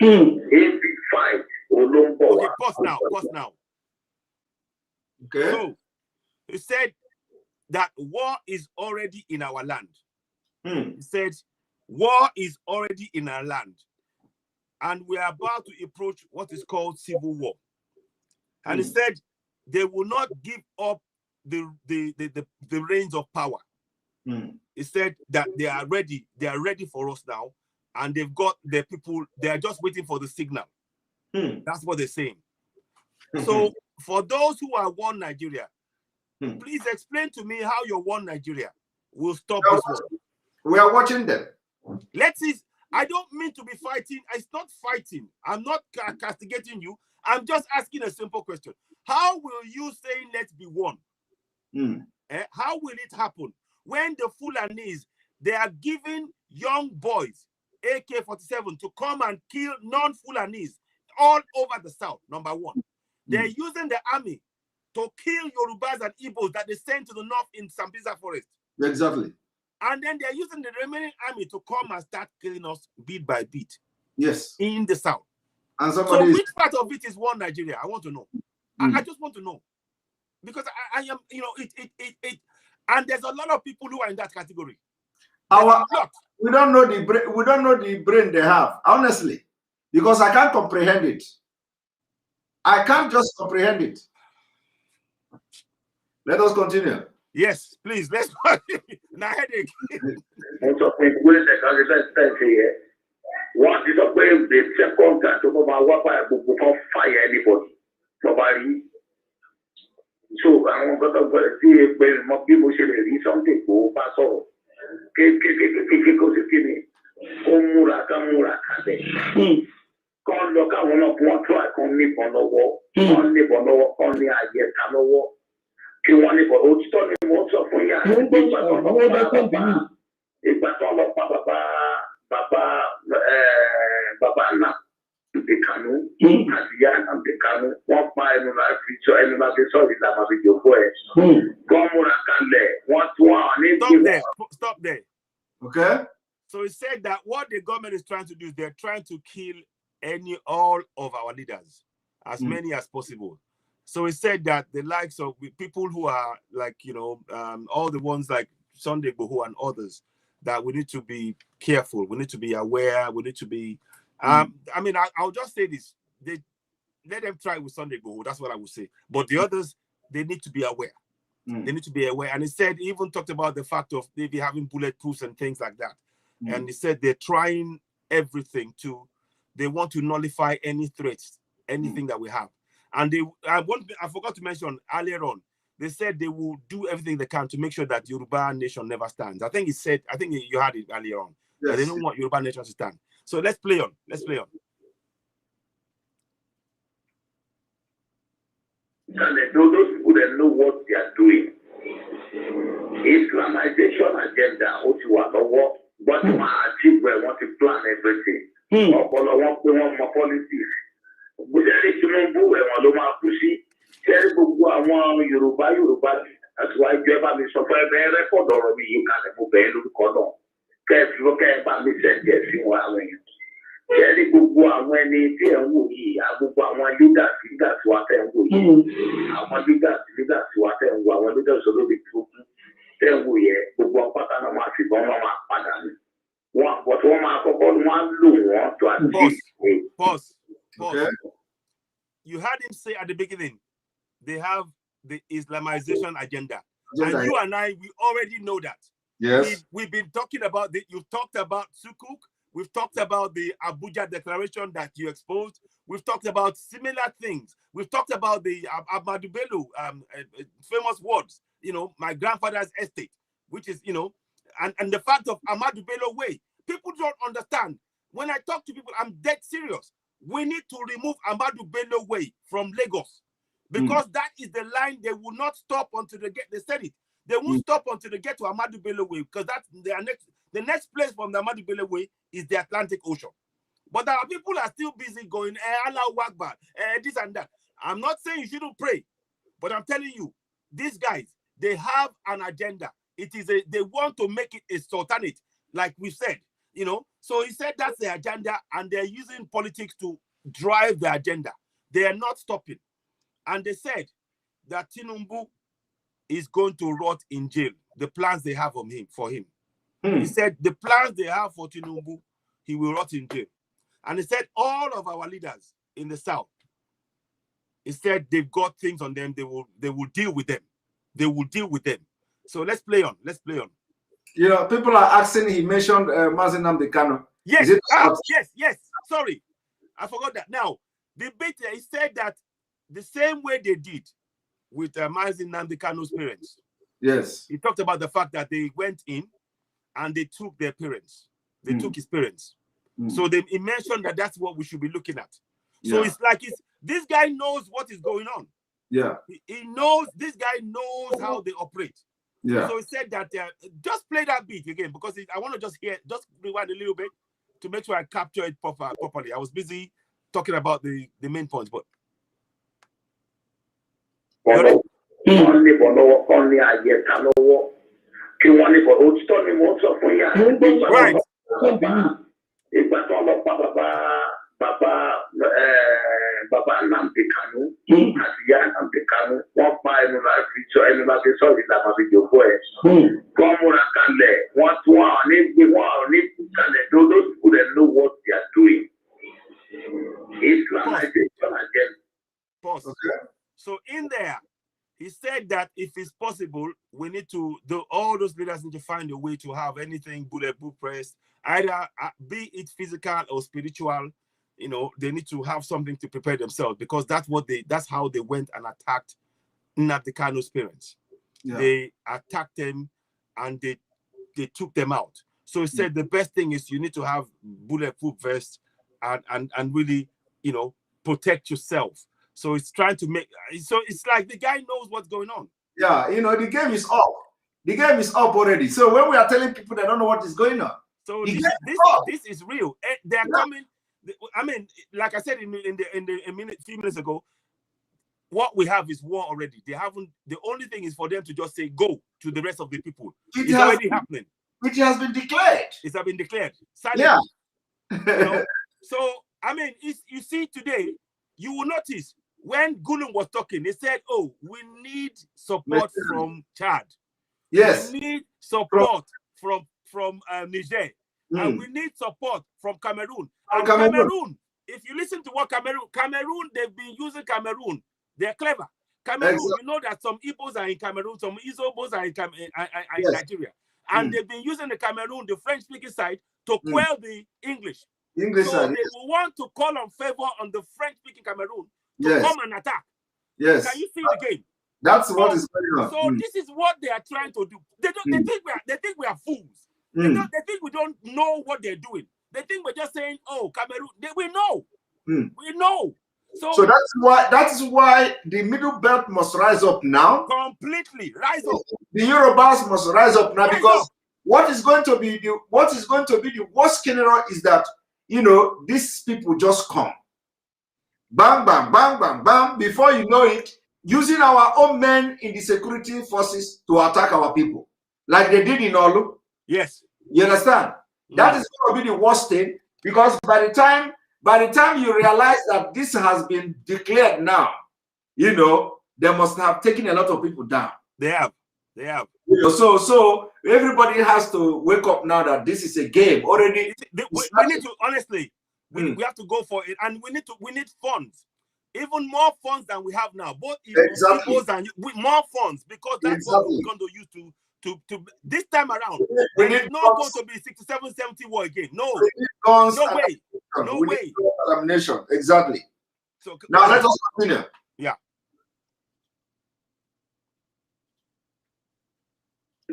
AP fight. Okay, pause now. Okay. So, he said that war is already in our land. He said, war is already in our land. And we are about to approach what is called civil war. And he said, they will not give up the reins of power. He said that they are ready for us now. And they've got their people, they are just waiting for the signal. That's what they're saying. So, for those who are One Nigeria, please explain to me how your One Nigeria will stop this war. We are watching them. Let's see. I don't mean to be fighting. It's not fighting. I'm not castigating you. I'm just asking a simple question. How will you say let's be one? How will it happen when the Fulanis, they are giving young boys AK-47 to come and kill non-Fulanis all over the south, number one. They're using the army to kill Yorubas and Igbos that they sent to the north in Sambisa forest. Exactly. And then they're using the remaining army to come and start killing us bit by bit. Yes. In the south. And so which part of it is One Nigeria? I want to know. I just want to know. Because I am, and there's a lot of people who are in that category. We don't know the brain they have, honestly. Because I can't comprehend it. I can't just comprehend it. Let us continue. Yes, please. Let's now headache. What is the way the second time to go before fire anybody? Nobody. So I want to see when more people should read something go pass off. Kan lọ káwọn náà kí wọ́n tó àìkan níbọn lọ́wọ́ wọ́n níbọn lọ́wọ́ kan ní àyẹ̀ká lọ́wọ́ kí wọ́n níbọn òtítọ́ ni mo sọ fún yà ìgbà tó lọ pa bàbá náà Ìkànnú àti ìyá náà Ìkànnú wọ́n pa ẹnu láti sọ ìlànà ìjòkó ẹ̀ wọ́n múra kalẹ̀ wọ́n tún àwọn ní. Stop there. Okay. So he said that what the government is trying to do is they're trying to kill all of our leaders, as many as possible. So he said that the likes of people who are like, all the ones like Sunday Igboho and others, that we need to be careful. We need to be aware. We need to be, I'll just say this. Let them try with Sunday Igboho. That's what I would say. But the others, they need to be aware. They need to be aware. And he said, he even talked about the fact of maybe having bulletproofs and things like that. And he said they're trying everything they want to nullify any threats, anything that we have. And I forgot to mention earlier on, they said they will do everything they can to make sure that Yoruba nation never stands. I think you had it earlier on. Yes. That they don't want Yoruba nation to stand. So let's play on. Those people that know what they are doing. Islamization agenda, what you want to achieve, want to plan everything. Politics. Bùsẹ̀lì Tinubu ẹ̀wọ̀n ló máa kú sí. Ṣé gbogbo àwọn Yorùbá àti wàá jẹ́ bá mi sọ fún ẹgbẹ́ rẹ́kọ̀dù ọ̀rọ̀ mi yìí kalẹ̀ mo bẹ̀ẹ́ lórúkọ náà. Kẹ́ bá mi sẹ̀jẹ̀ sí wọn àwọn èèyàn. Ṣé gbogbo àwọn ẹni tí ẹ̀ ń wò yìí, gbogbo àwọn leaders wa tẹ̀ ń wò yìí, àwọn leaders wa tẹ̀ ń wò, àwọn leaders olórí burúkú. tẹ́wọ̀ yẹ gbogbo ọ̀pátá náà máa fi bọ́n máa padà ní. Wọ́n máa kọ́kọ́ wọ́n lò wọ́n to achieve. Pause. Okay. You heard him say at the beginning, they have the Islamization agenda. And you and I, we already know that. Yes. We've been talking about you've talked about Sukuk. We've talked about the Abuja Declaration that you exposed. We've talked about similar things. We've talked about the Ahmadu Bello famous words, my grandfather's estate, which is, and the fact of Ahmadu Bello Way. People don't understand. When I talk to people, I'm dead serious. We need to remove Ahmadu Bello Way from Lagos because that is the line they will not stop until they said it. They won't stop until they get to Ahmadu Bello Way because that's the next place from the Ahmadu Bello Way is the Atlantic Ocean. But our people are still busy going, Allahu Akbar, this and that. I'm not saying you shouldn't pray, but I'm telling you, these guys, they have an agenda. They want to make it a sultanate, like we said, So he said that's the agenda, and they're using politics to drive the agenda. They are not stopping. And they said that Tinubu is going to rot in jail. The plans they have for him. He said the plans they have for Tinubu, he will rot in jail. And he said all of our leaders in the South, he said they've got things on them. They will deal with them. They will deal with them. So let's play on. People are asking. He mentioned Mazi Nnamdi Kanu. Yes. Yes. Sorry, I forgot that. Now, the bit he said that the same way they did with Mazi Nnamdi Kanu's parents. Yes. He talked about the fact that they went in and they took their parents. They took his parents. So he mentioned that that's what we should be looking at. So it's like this guy knows what is going on. Yeah. He knows, this guy knows how they operate. Yeah. So he said that, just play that beat again, because I want to just rewind a little bit to make sure I capture it properly. I was busy talking about the main points, but. Right. Baba Nnamdi Kanu àti ìyá Nnamdi Kanu wọ́n pa ẹnu láti sọ ìlànà ìjòkó ẹ̀. Wọ́n múra kalẹ̀, wọ́n tún àwọn ní kalẹ̀. Those people that know what they are doing. Islamization again. Pause. Okay. So in there, he said that if it's possible, we need to all those leaders need to find a way to have anything bulletproof press, either be it physical or spiritual. They need to have something to prepare themselves, because that's how they went and attacked Nnamdi Kanu's parents. Yeah. They attacked them and they took them out. So he said the best thing is you need to have bulletproof vests and really, protect yourself. So it's trying to it's like the guy knows what's going on. Yeah, the game is up. The game is up already. So when we are telling people they don't know what is going on. So this is real. They are coming. I mean, like I said a few minutes ago, what we have is war already. They haven't. The only thing is for them to just say go to the rest of the people. It's already happening. Which has been declared. It has been declared. Silently. Yeah. So I mean, you see today, you will notice when Gulum was talking, he said, "Oh, we need support from Chad. Yes. We need support from Niger." And we need support from Cameroon. And Cameroon, if you listen to what Cameroon, they've been using Cameroon. They're clever. Cameroon, exactly. You know that some Igbos are in Cameroon, some Isobos are in Nigeria. And they've been using the Cameroon, the French-speaking side, to quell the English. So they will want to call on favor on the French-speaking Cameroon to come and attack. Yes. Can you see the game? That's what is going on. So this is what they are trying to do. They think we are fools. They think we don't know what they're doing. They think we're just saying, "Oh, Cameroon." We know. We know. So that is why the Middle Belt must rise up now. Completely rise up. The Yorubas must rise up now, because what is going to be the worst scenario is that these people just come, bang, bang, bang, bang, bang. Before you know it, using our own men in the security forces to attack our people, like they did in Olu. Yes. You understand? That is going to be the worst thing, because by the time you realize that this has been declared now, they must have taken a lot of people down. They have. They have. So everybody has to wake up now that this is a game already. We need to, honestly, we have to go for it, and we need funds, even more funds than we have now. Both Igbos and more funds, because that's what we're going to use to this time around. It's not going to be 67-70 war again. No way. No way. Exactly. So now let us continue. Yeah.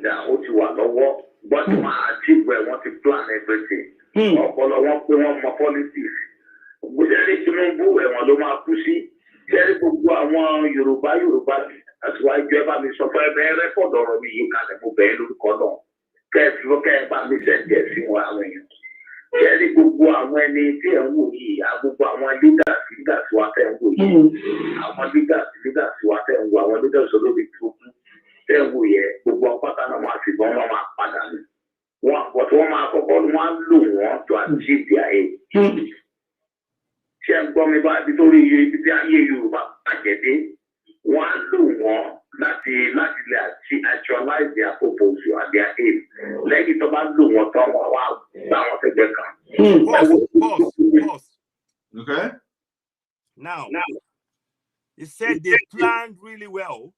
What you are lọ́wọ́, but my achieve where want to plan everything. Ọpọlọ wọn pé wọn mọ politics. Bó ṣe rí Tinubu ẹ̀wọ̀n ló máa kú sí. Ṣé rí gbogbo àwọn Yorùbá àti wá ìjọ ẹ̀bá mi sọ fún ẹ̀bẹ̀ rẹ́kọ̀dù ọ̀rọ̀ mi yìí kalẹ̀ mo bẹ̀ẹ́ lórúkọ náà. Kẹ́ bá mi sẹ̀ǹdẹ̀ sí wọn àwọn èèyàn. Ṣé rí gbogbo àwọn ẹni tí ẹ̀ ń wò yìí, gbogbo àwọn leaders wa tẹ̀ ń wò yìí, àwọn leaders wa tẹ̀ ń wò, àwọn leaders olóbi tó kú. Who ye gbogbo pátá náà máa fi gbọ́n máa padà ní. Wọ́n máa kọ́kọ́ wọ́n lò wọ́n to achieve their aim. Ṣé ń gbọ́ mi bá nítorí ibi tí ayé Yorùbá bàjẹ́ dé? Wọ́n lò wọ́n láti lè actualize their purpose and their aim. Lẹ́yìn tó bá lò wọ́n tán wọ́n wá gbá wọn fẹ́gbẹ́ kan. Pause. Okay. Now, he said they planned really well.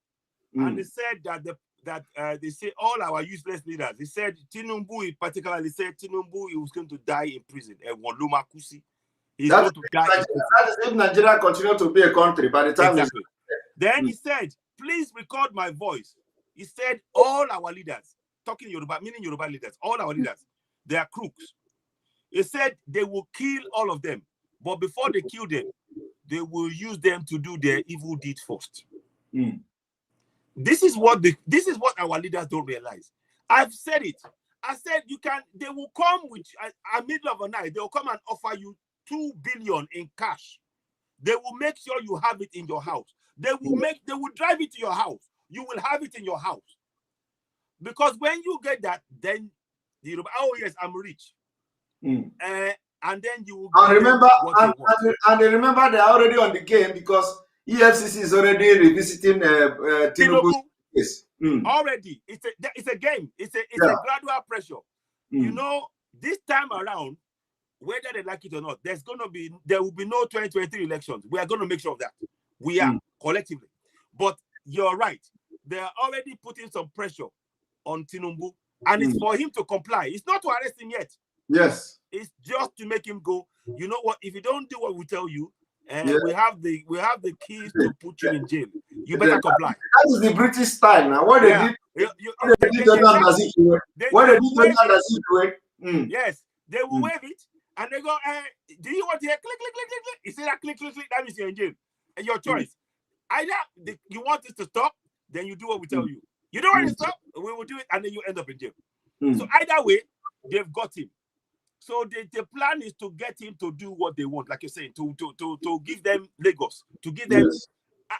And they said that they say all our useless leaders. They said Tinubu, in particular, they said Tinubu he was going to die in prison. He's going to die in prison. That is if Nigeria continue to be a country by the time. Exactly. Then he said, please record my voice. He said all our leaders, talking Yoruba, meaning Yoruba leaders, all our leaders, they are crooks. He said they will kill all of them. But before they kill them, they will use them to do their evil deed first. This is what our leaders don't realize. I've said it. I said they will come with a middle of the night. They will come and offer you 2 billion in cash. They will make sure you have it in your house. They will drive it to your house. You will have it in your house. Because when you get that, then oh yes, I'm rich. And then you will remember remember they're already on the game because EFCC is already revisiting Tinubu's case. Already. It's a game. It's a gradual pressure. You know, this time around, whether they like it or not, there will be no 2023 elections. We are going to make sure of that. We are collectively. But you're right. They are already putting some pressure on Tinubu, and it's for him to comply. It's not to arrest him yet. Yes. It's just to make him go, you know what, if you don't do what we tell you, we have the keys to put you in jail. You better comply. That is the British style now. What they did Jordan Nazif. Yes, they will wave it and they go, do you want to hear click, click, click, click, click? You see that click, click, click, that means you're in jail. And your choice. Either you want it to stop, then you do what we tell you. You don't want it to stop, we will do it, and then you end up in jail. So either way, they've got him. So the plan is to get him to do what they want, like you're saying, to give them Lagos, to give them. Yes.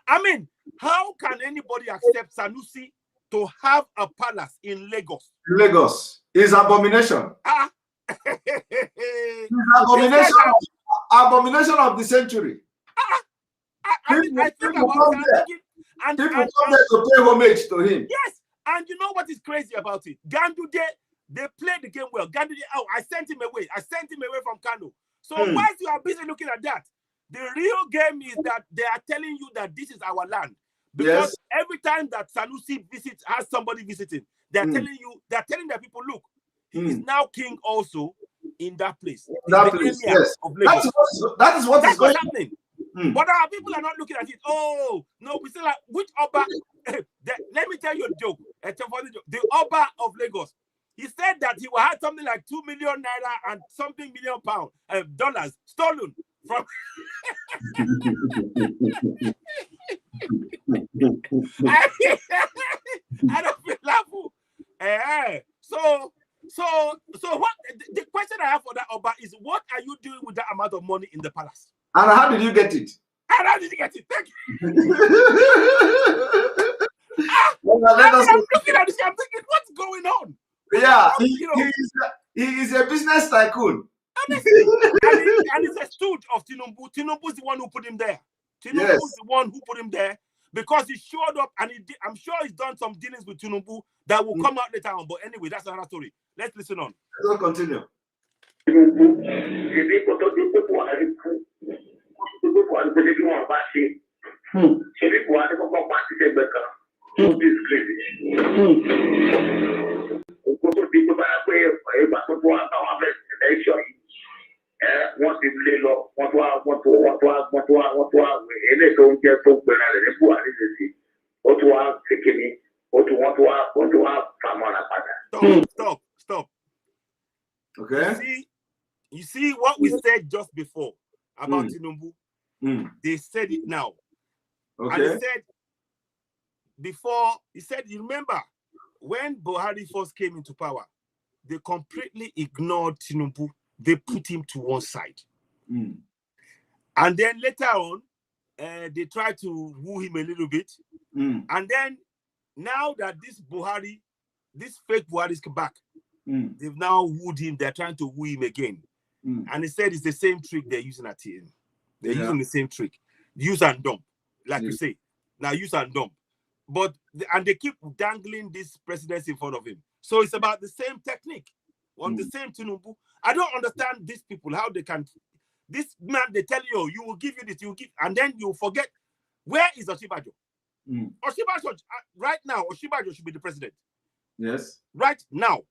I mean, how can anybody accept Sanusi to have a palace in Lagos? Lagos is abomination. Abomination of the century. I think about it. And people come there to pay homage to him. Yes, and you know what is crazy about it? Gandude, they played the game well. Gandude, I sent him away. I sent him away from Kano. So whilst you are busy looking at that, the real game is that they are telling you that this is our land. Because every time that Sanusi has somebody visiting, they're telling the people, look, he is now king also in that place. That place, yes. That is what is going happening. But our people are not looking at it. Oh, no, we still like, which Oba? Let me tell you a joke. The Oba of Lagos. He said that he will have something like 2 million naira and something million dollars stolen from. I don't feel laughing. So what the question I have for that Oba is, what are you doing with that amount of money in the palace? And how did you get it? And how did you get it? Thank you. I'm looking at this. I'm thinking, what's going on? Yeah, he is a business tycoon. Honestly, and he's a stooge of Tinubu. Tinubu is the one who put him there. Tinubu is the one who put him there because he showed up and I'm sure he's done some dealings with Tinubu that will come out later on. But anyway, that's another story. Let's listen on. Let's continue. Wọ́n ti lé lọ, wọ́n tó eléyìí tó ń jẹ́ tó gbéra rẹ̀ ní Buhari lè sí, ó tún wá kékeré, wọ́n tún wá fàmọ́ra padà. Stop. Okay. You see what we said just before about Tinubu? They said it now. Okay. And he said before, you remember when Buhari first came into power, they completely ignored Tinubu. They put him to one side. And then later on, they tried to woo him a little bit. And then now that this fake Buhari is back, they've now wooed him. They're trying to woo him again. And he said it's the same trick they're using at him. They're using the same trick. Use and dump, like you say. Now use and dump. And they keep dangling this presidency in front of him. So it's about the same technique. On the same Tinubu. I don't understand these people, how they can. This man, they tell you, you will give you this, you will give, and then you forget. Where is Oshibajo? Oshibajo, right now, Oshibajo should be the president. Yes. Right now,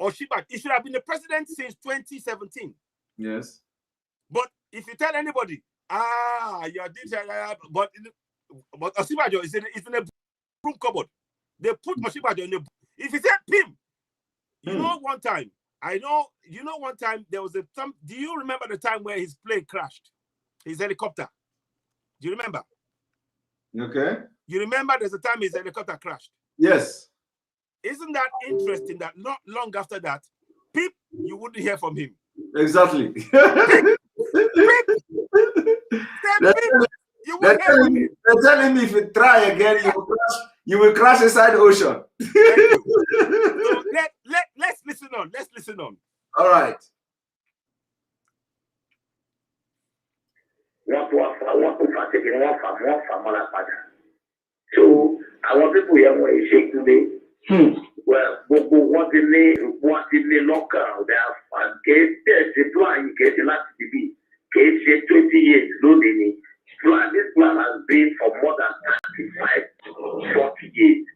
Oshibajo, he should have been the president since 2017. Yes. But if you tell anybody, you're this, but Oshibajo is in a broom cupboard. They put Oshibajo in the. If you say Pim, you know, one time there was do you remember the time where his plane crashed? His helicopter. Do you remember? Okay. You remember there's a time his helicopter crashed? Yes. Isn't that interesting that not long after that, Pip, you wouldn't hear from him? Exactly. They're telling me if you try again, you will crash inside the ocean. So let's listen on. Let's listen on. All right. So àwọn people yẹn wọ́n ṣe ìkúlé. Gbogbo wọ́n ti ní lọ́kàn kéèké plan yìí kéèké láti bíbí kéèké 20 years lónìí ni. This plan has been for more than 35-40 years.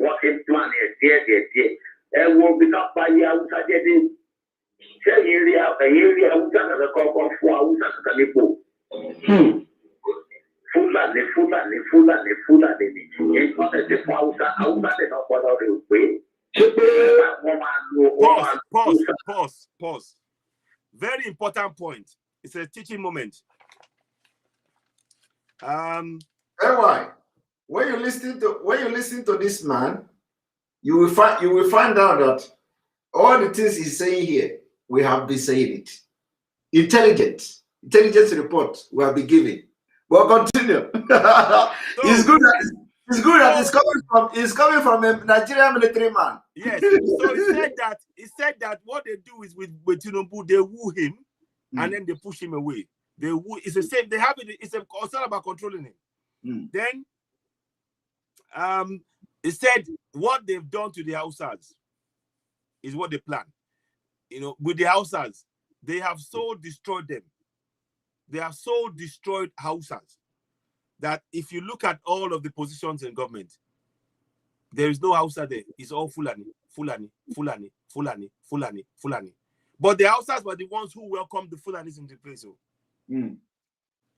Wọ́n ti plan yẹn díẹ̀. Ẹ wo bí ká pa iye Haúsá jẹ́ dé. Ṣé ẹ̀yin rí Haúsá kankan kọ́kọ́ fún Haúsá kankan nípò? Fúlàní ni. Èyí tó tẹ̀sí fún Haúsá lè náà gbọ́dọ̀ rí o pé. Pause. Very important point. It's a teaching moment. Anyway, when you listen to this man, you will find out that all the things he's saying here, we have been saying it. Intelligence report we have been giving. We'll continue. He's good at it's coming from a Nigerian military man. Yes. So he said that what they do is with Tinubu, they woo him and then they push him away. They woo. It's the same. They have it. It's all about controlling him. Then, he said what they've done to the Hausas is what they plan. You know, with the Hausas, they have so destroyed them. They have so destroyed Hausas that if you look at all of the positions in government, there is no Hausa there. It's all Fulani. But the Hausas were the ones who welcomed the Fulanis into place.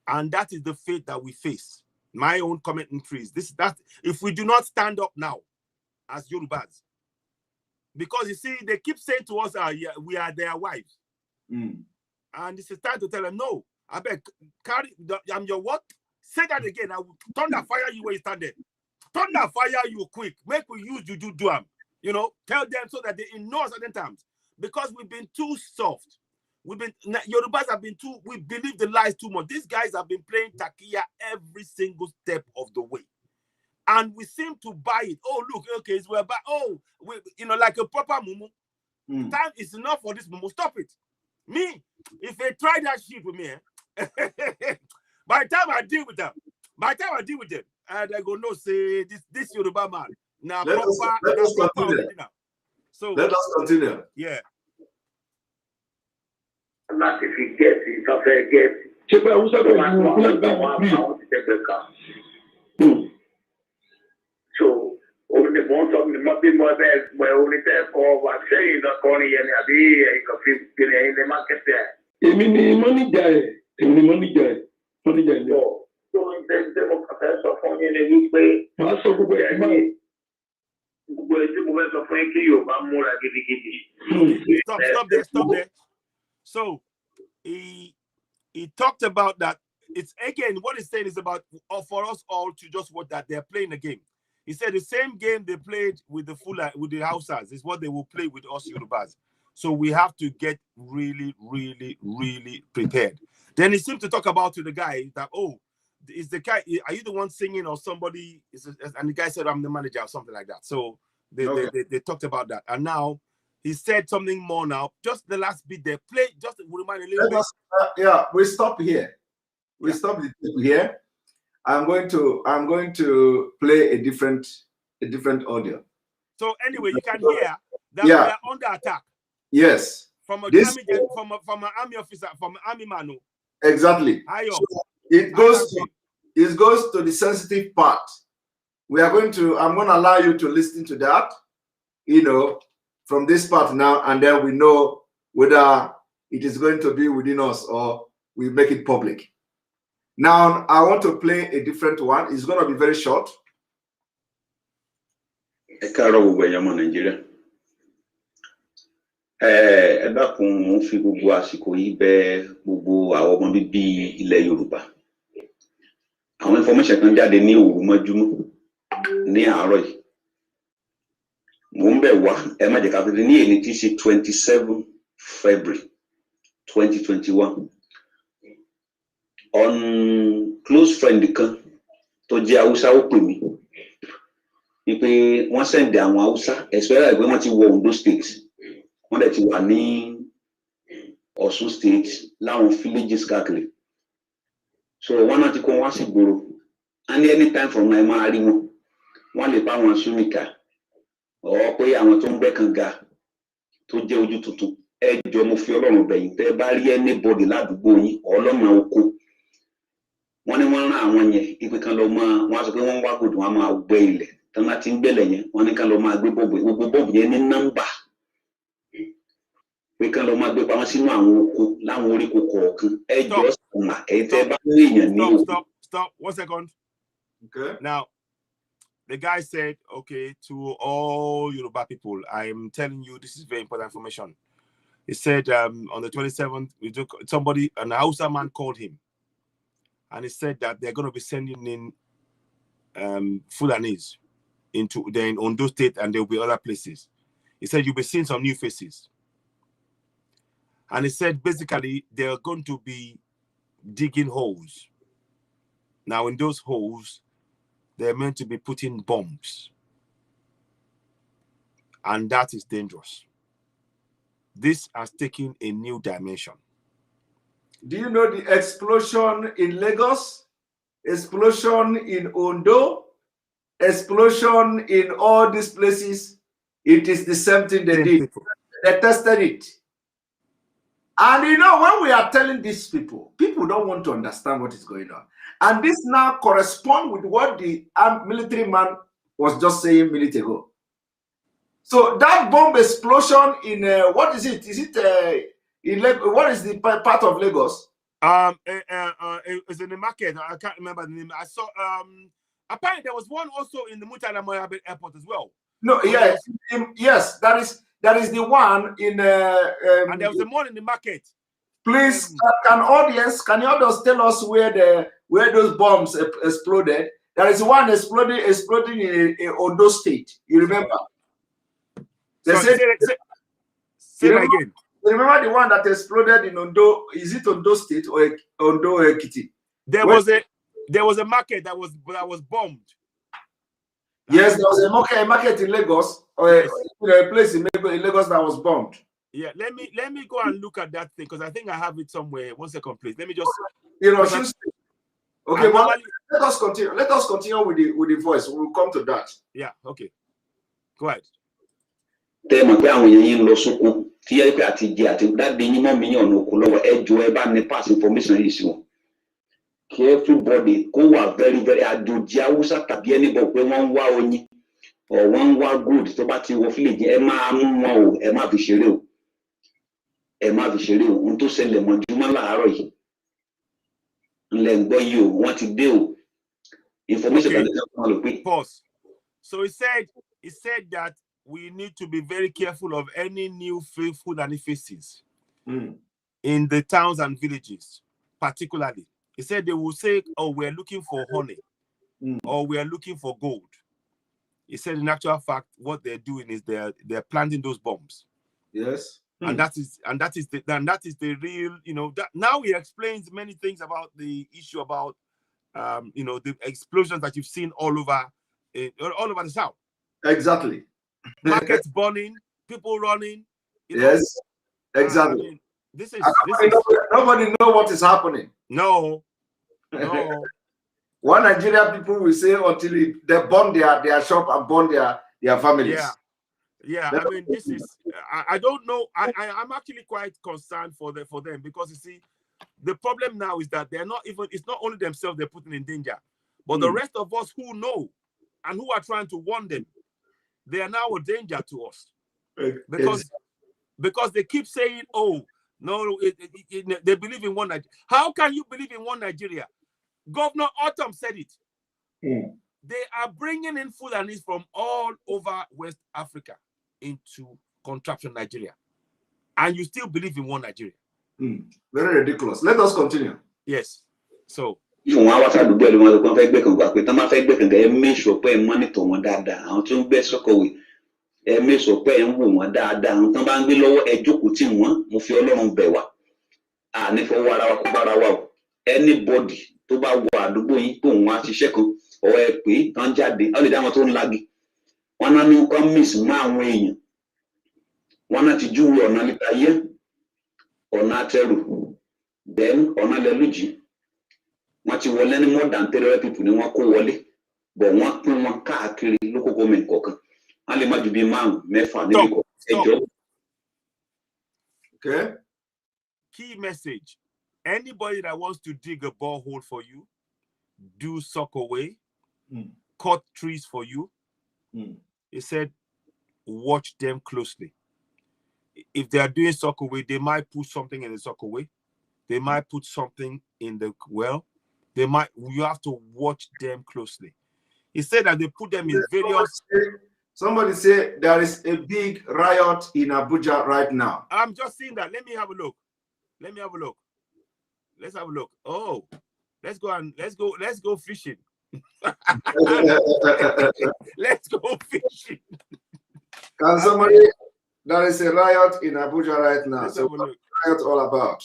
And that is the fate that we face. My own commentary is that if we do not stand up now as Yorubas, because you see, they keep saying to us, we are their wives. And it's time to tell them, no, I beg, I'm your what? Say that again. I will thunder fire you where you stand there. Thunder fire you quick. Make we use juju duam. You know, tell them so that they ignore certain times. Because we've been too soft. Yorubas have been we believe the lies too much. These guys have been playing takia every single step of the way. And we seem to buy it. Oh, look, okay, it's we're back. Oh, like a proper mumu. Time is enough for this mumu. Stop it. Me, if they try that shit with me, by the time I deal with them, By the time I deal with them, and I go, no, say this Yoruba man. Now, let us continue. So Let us continue. Yeah. Like if he gets it, if I get it. So, only one of them might be more than where only that call was saying the corny and a day, a coffee in the market there. Money guy. So, there's the professor for in a new way. Stop there. So he talked about that. It's again what he's saying is about for us all to just watch that they're playing the game. He said the same game they played with the Hausas is what they will play with us Yorubas. So we have to get really, really, really prepared. Then he seemed to talk about to the guy that, oh, is the guy, are you the one singing or somebody? And the guy said, I'm the manager or something like that. So they talked about that. And now he said something more now. Just the last bit they played, just to remind a little bit. Yeah, we stop here. We stop here. I'm going to play a different audio. So anyway, you can hear that we are under attack. Yes. From an army officer, from an army man. Exactly. So it goes to the sensitive part. I'm going to allow you to listen to that, from this part now, and then we know whether it is going to be within us or we make it public. Now, I want to play a different one. It's going to be very short. Nigeria. Ẹ dákun mo fi gbogbo àsìkò yìí bẹ̀ gbogbo àwọn ọmọ bíbí ilẹ̀ Yorùbá. Àwọn information kan jáde ní òru mọ́júmọ́ ní àárọ̀ yìí. Mo ń bẹ̀ wá ẹ má jẹ́ ká fi ní èyí tí ṣe 27 February 2021. On close friend kan tó jẹ́ Hausa ó pè mí. Wípé wọ́n send àwọn Hausa especially pé wọ́n ti wọ Ondo State. Wọ́n dẹ̀ ti wà ní Ọ̀ṣun State láwọn villages káàkiri. So wọ́n náà ti kó wá sí ìgboro. And anytime from now máa rí wọn. Wọ́n lè bá wọn súnmìkà. Ọ̀ pé àwọn tó ń gbẹ́ kànga tó jẹ́ ojú tuntun. Ẹ jọ̀ọ́ mo fi Ọlọ́run bẹ̀ yín tẹ́ bá rí anybody ládùúgbò yín ọlọ́mọ oko. Wọ́n ní wọ́n rán àwọn yẹn ipe kan lọ máa wọ́n á sọ pé wọ́n wá gòdò wọ́n máa gbẹ́ ilẹ̀. Tán bá ti ń gbẹ́lẹ̀ yẹn wọ́n ní kan lọ máa gbé bọ́ọ̀bù gbogbo bọ́ọ̀bù yẹn ní nọ́mbà. We can lo ma gbe pamọ́ sínú àwọn oko láwọn oríko kọ̀ọ̀kan ẹ jọ̀ọ́ sọmà ẹ tẹ́ bá ní èyàn ní Stop 1 second. Okay. Now the guy said, okay, to all Yoruba people, I am telling you this is very important information. He said on the 27th we took somebody, an Hausa man called him and he said that they're going to be sending in Fulanis into in Ondo State and there will be other places. He said you'll be seeing some new faces. And he said, basically, they're going to be digging holes. Now, in those holes, they're meant to be putting bombs. And that is dangerous. This has taken a new dimension. Do you know the explosion in Lagos? Explosion in Ondo? Explosion in all these places? It is the same thing they did. They tested it. And when we are telling these people don't want to understand what is going on. And this now corresponds with what the military man was just saying a minute ago. So that bomb explosion in, what is it? Is it, what is the part of Lagos? It's in the market. I can't remember the name. I saw, apparently there was one also in the Murtala Mohammed Airport as well. No, yes, that is the one in. And there was the one in the market. Please, can you audience tell us where those bombs exploded? There is one exploding in Ondo State. You remember? Say it again. Remember the one that exploded in Ondo? Is it Ondo State or Ondo Ekiti? There was a market that was bombed. Yes, there was a market in Lagos, or a place in Lagos that was bombed. Yeah, let me go and look at that thing because I think I have it somewhere. 1 second, please. Let me just. Okay, let us continue. Let us continue with the voice. We'll come to that. Yeah. Okay. Go ahead. Tẹ́ẹ̀mọ̀ pé àwọn èèyàn yín lọ sóko tí ẹ pé àti jẹ àti dáadé yín mọ́ mi yàn ní oko lọ́wọ́ ẹ jọ ẹ bá ní pass information yìí sí wọn. Kí everybody kó wà very very àjòjì Haúsá tàbí anybody pé wọ́n ń wá oyin or wọ́n ń wá good tó bá ti wọ village ẹ máa mú wọn o ẹ má fi ṣeré o. Ẹ má fi ṣeré o ohun tó ṣẹlẹ̀ mọ́júmọ́ láàárọ̀ yìí. Ńlẹ̀ ń gbọ́ yìí o wọ́n ti dé o. Information Okay. that they want to Pause. So he said that we need to be very careful of any new food faces in the towns and villages, particularly. He said they will say, oh, we're looking for honey or we're looking for gold. He said in actual fact, what they're doing is they're planting those bombs. Yes. And that is the real, that now he explains many things about the issue about the explosions that you've seen all over the South. Exactly. Markets burning, people running. Yes, exactly. I mean, this is nobody know what is happening. No. One Nigerian people will say until they burn their shop and burn their families. Yeah. I mean, this is. I don't know. I'm actually quite concerned for them because you see, the problem now is that they're not even. It's not only themselves they're putting in danger, but the rest of us who know and who are trying to warn them, they are now a danger to us because they keep saying, "Oh, no, they believe in one Nigeria." How can you believe in one Nigeria? Governor Autumn said it. They are bringing in Fulanis from all over West Africa into contraption Nigeria, and you still believe in one Nigeria. Very ridiculous. Let us continue. Yes. So. Fún wa wá sádùúgbò ẹ̀ ló máa lọ fẹ́ gbé kan gbà pé tán máa fẹ́ gbé kan gẹ̀ ẹ́ mẹ́sọ̀ pé ẹ̀ mọ́nítọ̀ wọn dáadáa àwọn tó ń gbé sọ́kọ̀wé ẹ̀ mẹ́sọ̀ pé ẹ̀ ń wò wọ́n dáadáa àwọn tán bá ń gbé lọ́wọ́ ẹ̀ jókòó tì wọ́n mo fi Ọlọ́run bẹ̀ wá àní fọwọ́ ara wa kó bára wa o anybody tó bá wọ àdúgbò yín pé òun á ṣiṣẹ́ kan ọwọ́ ẹ pé tán jáde ọ lè dá wọn tó ń lagi wọn náà ní kọ́ miss mọ́ àwọn èèyàn wọn náà ti júwe ọ̀nà níta yẹ ọ̀nà àtẹrù then ọ̀nà lẹ́lújì wọ́n ti wọlé ní more than 300 people ni wọ́n kó wọlé bọ̀ wọ́n pín wọn káàkiri local government kọ̀ọ̀kan wọ́n lè má ju bíi 5-6 níbi kọ̀ọ̀kan ẹjọ́. Okay. Key message: anybody that wants to dig a borehole for you, do sock away, cut trees for you. He said, watch them closely. If they are doing sock away, they might put something in the sock away. They might put something in the well. You have to watch them closely. He said that they put them in various. Somebody say there is a big riot in Abuja right now. I'm just seeing that. Let me have a look. Let's have a look. Oh, let's go fishing. Let's go fishing. Can somebody? There is a riot in Abuja right now. Let's So have a what's look. the riot all about?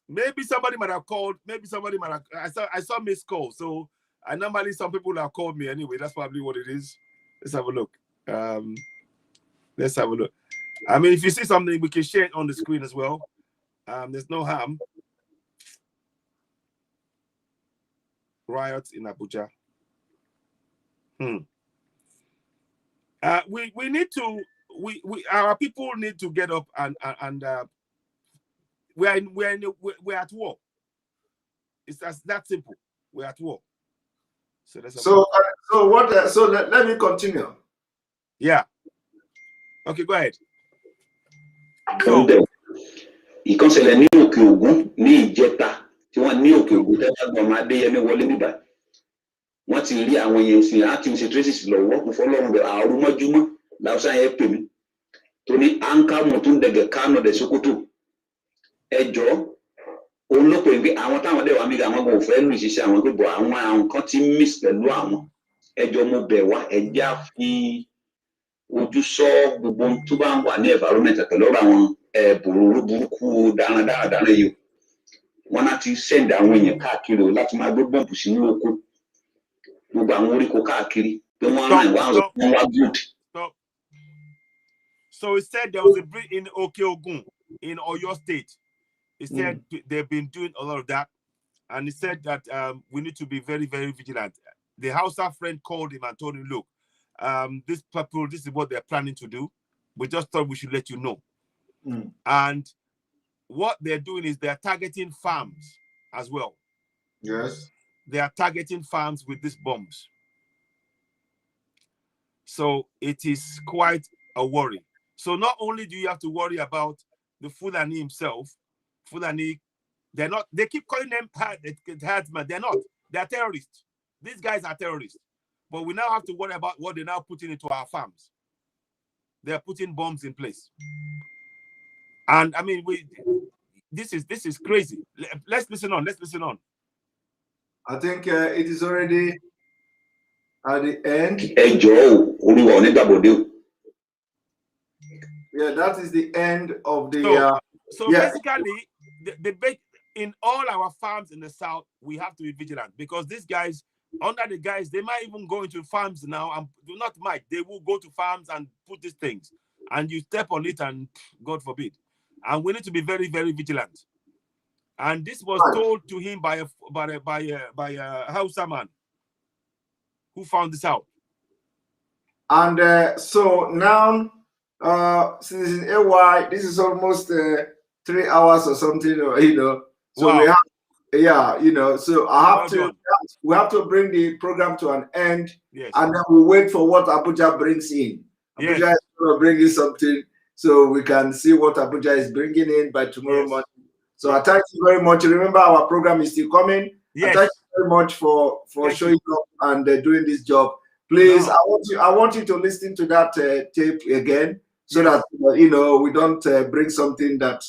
Maybe somebody might have called. Maybe somebody might have. I saw missed call. So I normally some people have called me anyway. That's probably what it is. Let's have a look. Let's have a look. I mean, if you see something, we can share it on the screen as well. There's no harm. Riots in Abuja. We need to. Our people need to get up and we're at war. It's that simple. We're at war. So let me continue. Yeah. Okay, go ahead. Ìkànsẹ̀lẹ̀ ní Òkè Ògùn ní ìjẹta tí wọ́n ní Òkè Ògùn tẹ́lẹ̀ gbọ́n máa dé Yẹmí wọlé níbà. Wọ́n ti rí àwọn yẹn sí láti ṣe traces lọ́wọ́ mo fọlọ́run bẹ̀ àrùn mọ́júmọ́ làwùsá yẹn pè mí. Tó ní anka mọ̀tún dẹ̀gẹ̀ Kánò dẹ̀ Sókótó. Ẹjọ́ òun ló pè pé àwọn táwọn dẹ̀ wá mí àwọn ọmọ òfẹ́ lù ìṣiṣẹ́ àwọn pé bọ̀ àwọn kan ti miss pẹ̀lú àwọn. Ẹjọ́ mo bẹ̀ wá ẹjẹ́ á fi ojú sọ gbogbo tó bá ń wà ní environment pẹ̀lú ọ̀rọ̀ àwọn bòròrò burúkú dáradára yìí wọn láti send àwọn èèyàn káàkiri o láti máa gbé bọ́ǹbù sínú oko gbogbo àwọn oríko káàkiri pé wọ́n rán ìwà wá good. So he said there was a bridge in Oke Ogun in Oyo State. He said they've been doing a lot of that. and he said that we need to be very, very vigilant. The Hausa friend called him and told him, look, this people, this is what they're planning to do. We just thought we should let you know. And what they're doing is they're targeting farms as well. Yes. They are targeting farms with these bombs. So it is quite a worry. So not only do you have to worry about the Fulani himself, Fulani, they're not, they keep calling them herdsmen. They're not. They're terrorists. These guys are terrorists. But we now have to worry about what they're now putting into our farms. They're putting bombs in place. And I mean, this is crazy. Let's listen on. Let's listen on. I think it is already at the end. Yeah, that is the end of the. So basically, in all our farms in the south, we have to be vigilant because these guys, under the guys, they might even go into farms now and they will go to farms and put these things, and you step on it, and God forbid. And we need to be very, very vigilant. And this was told to him by a Hausa man who found this out. And so now, since in AY, this is almost 3 hours or something, you know. So wow. We have, you know. So we have to bring the program to an end, yes. And then we wait for what Abuja brings in. Abuja yes. is going to bring in something, so we can see what Abuja is bringing in by tomorrow morning. So I thank you very much. Remember, our program is still coming. Yes. I thank you very much for showing up and doing this job. Please, I want you to listen to that tape again, so that you know we don't bring something that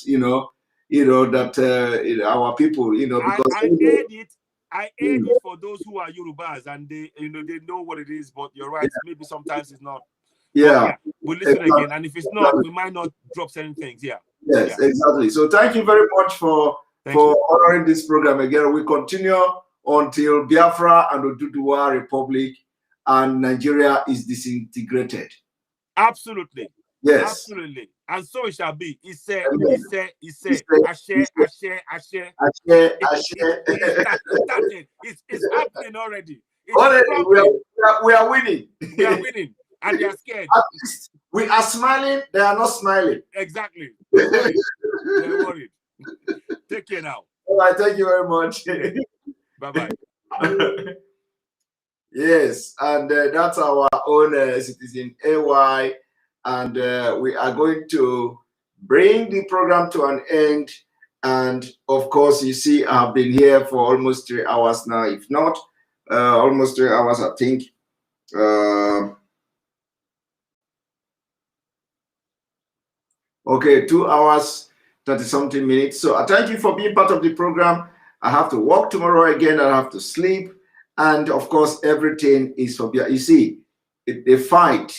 our people, you know, because I aid it for those who are Yorubas and they know what it is. But you're right, maybe sometimes it's not. Yeah, we'll listen again, and if it's not, we might not drop certain things. Yeah. Yes, exactly. So thank you very much for honoring this program again. We continue until Biafra and Oduduwa Republic and Nigeria is disintegrated. Absolutely. Yes. Absolutely. And so it shall be. He said, Ashe. It's happening already. We are winning. We are winning. And they are scared. At least we are smiling, they are not smiling. Exactly. They're worried. Take care now. All right, thank you very much. Bye-bye. Yes, and that's our own citizen AY, and we are going to bring the program to an end. And of course, you see, I've been here for almost 3 hours now, if not almost 3 hours, I think. Okay, 2 hours, 30-something minutes. So I thank you for being part of the program. I have to work tomorrow again. I have to sleep. And of course, everything is for, you see, the fight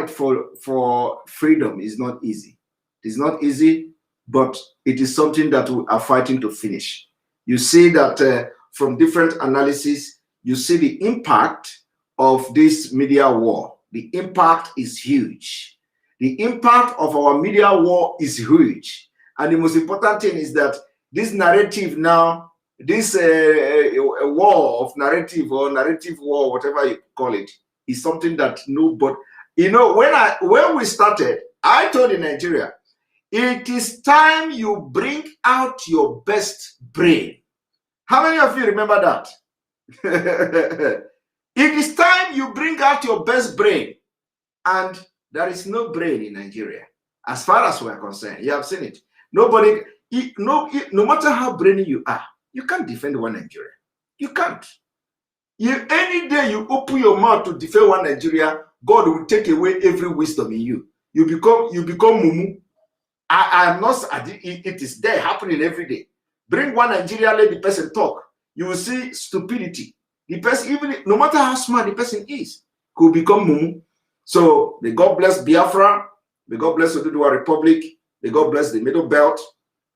for freedom is not easy. It's not easy, but it is something that we are fighting to finish. You see that from different analysis, you see the impact of this media war. The impact is huge. The impact of our media war is huge. And the most important thing is that this narrative now, this war of narrative or narrative war, whatever you call it, is something that nobody, you know, when we started, I told in Nigeria, it is time you bring out your best brain. How many of you remember that? It is time you bring out your best brain. And there is no brain in Nigeria, as far as we are concerned. You have seen it. Nobody, no matter how brainy you are, you can't defend one Nigeria. You can't. Any day you open your mouth to defend one Nigeria, God will take away every wisdom in you. You become mumu. I am not. It is there happening every day. Bring one Nigeria, let the person talk. You will see stupidity. The person, even no matter how smart the person is, could become mumu. So may God bless Biafra. May God bless Oduduwa Republic. May God bless the Middle Belt.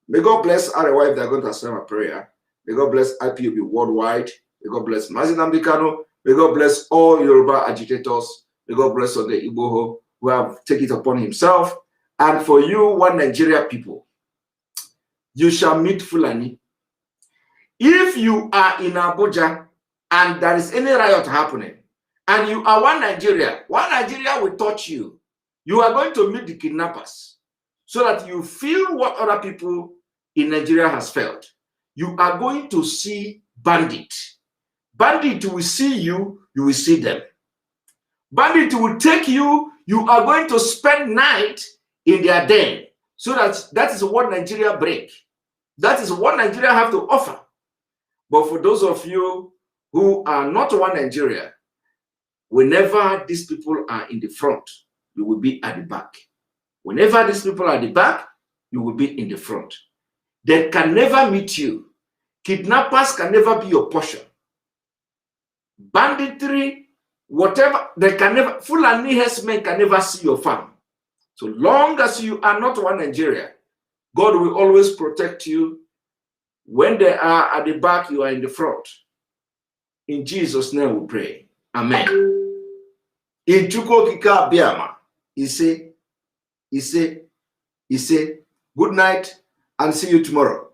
May God bless RY if they're going to accept a prayer. May God bless IPOB worldwide. May God bless Mazi Nnamdi Kanu. May God bless all Yoruba agitators. May God bless all the Igboho who have taken it upon himself. And for you, one Nigeria people, you shall meet Fulani. If you are in Abuja and there is any riot happening, and you are one Nigeria will touch you. You are going to meet the kidnappers so that you feel what other people in Nigeria has felt. You are going to see bandit. Bandit will see you, you will see them. Bandit will take you, you are going to spend night in their den. So that is what Nigeria break. That is what Nigeria have to offer. But for those of you who are not one Nigeria, whenever these people are in the front, you will be at the back. Whenever these people are at the back, you will be in the front. They can never meet you. Kidnappers can never be your portion. Banditry, whatever, they can never, Fulani herdsmen can never see your farm. So long as you are not one Nigeria, God will always protect you. When they are at the back, you are in the front. In Jesus' name we pray. Amen. In Chuko Kika Biama, he say, good night and see you tomorrow.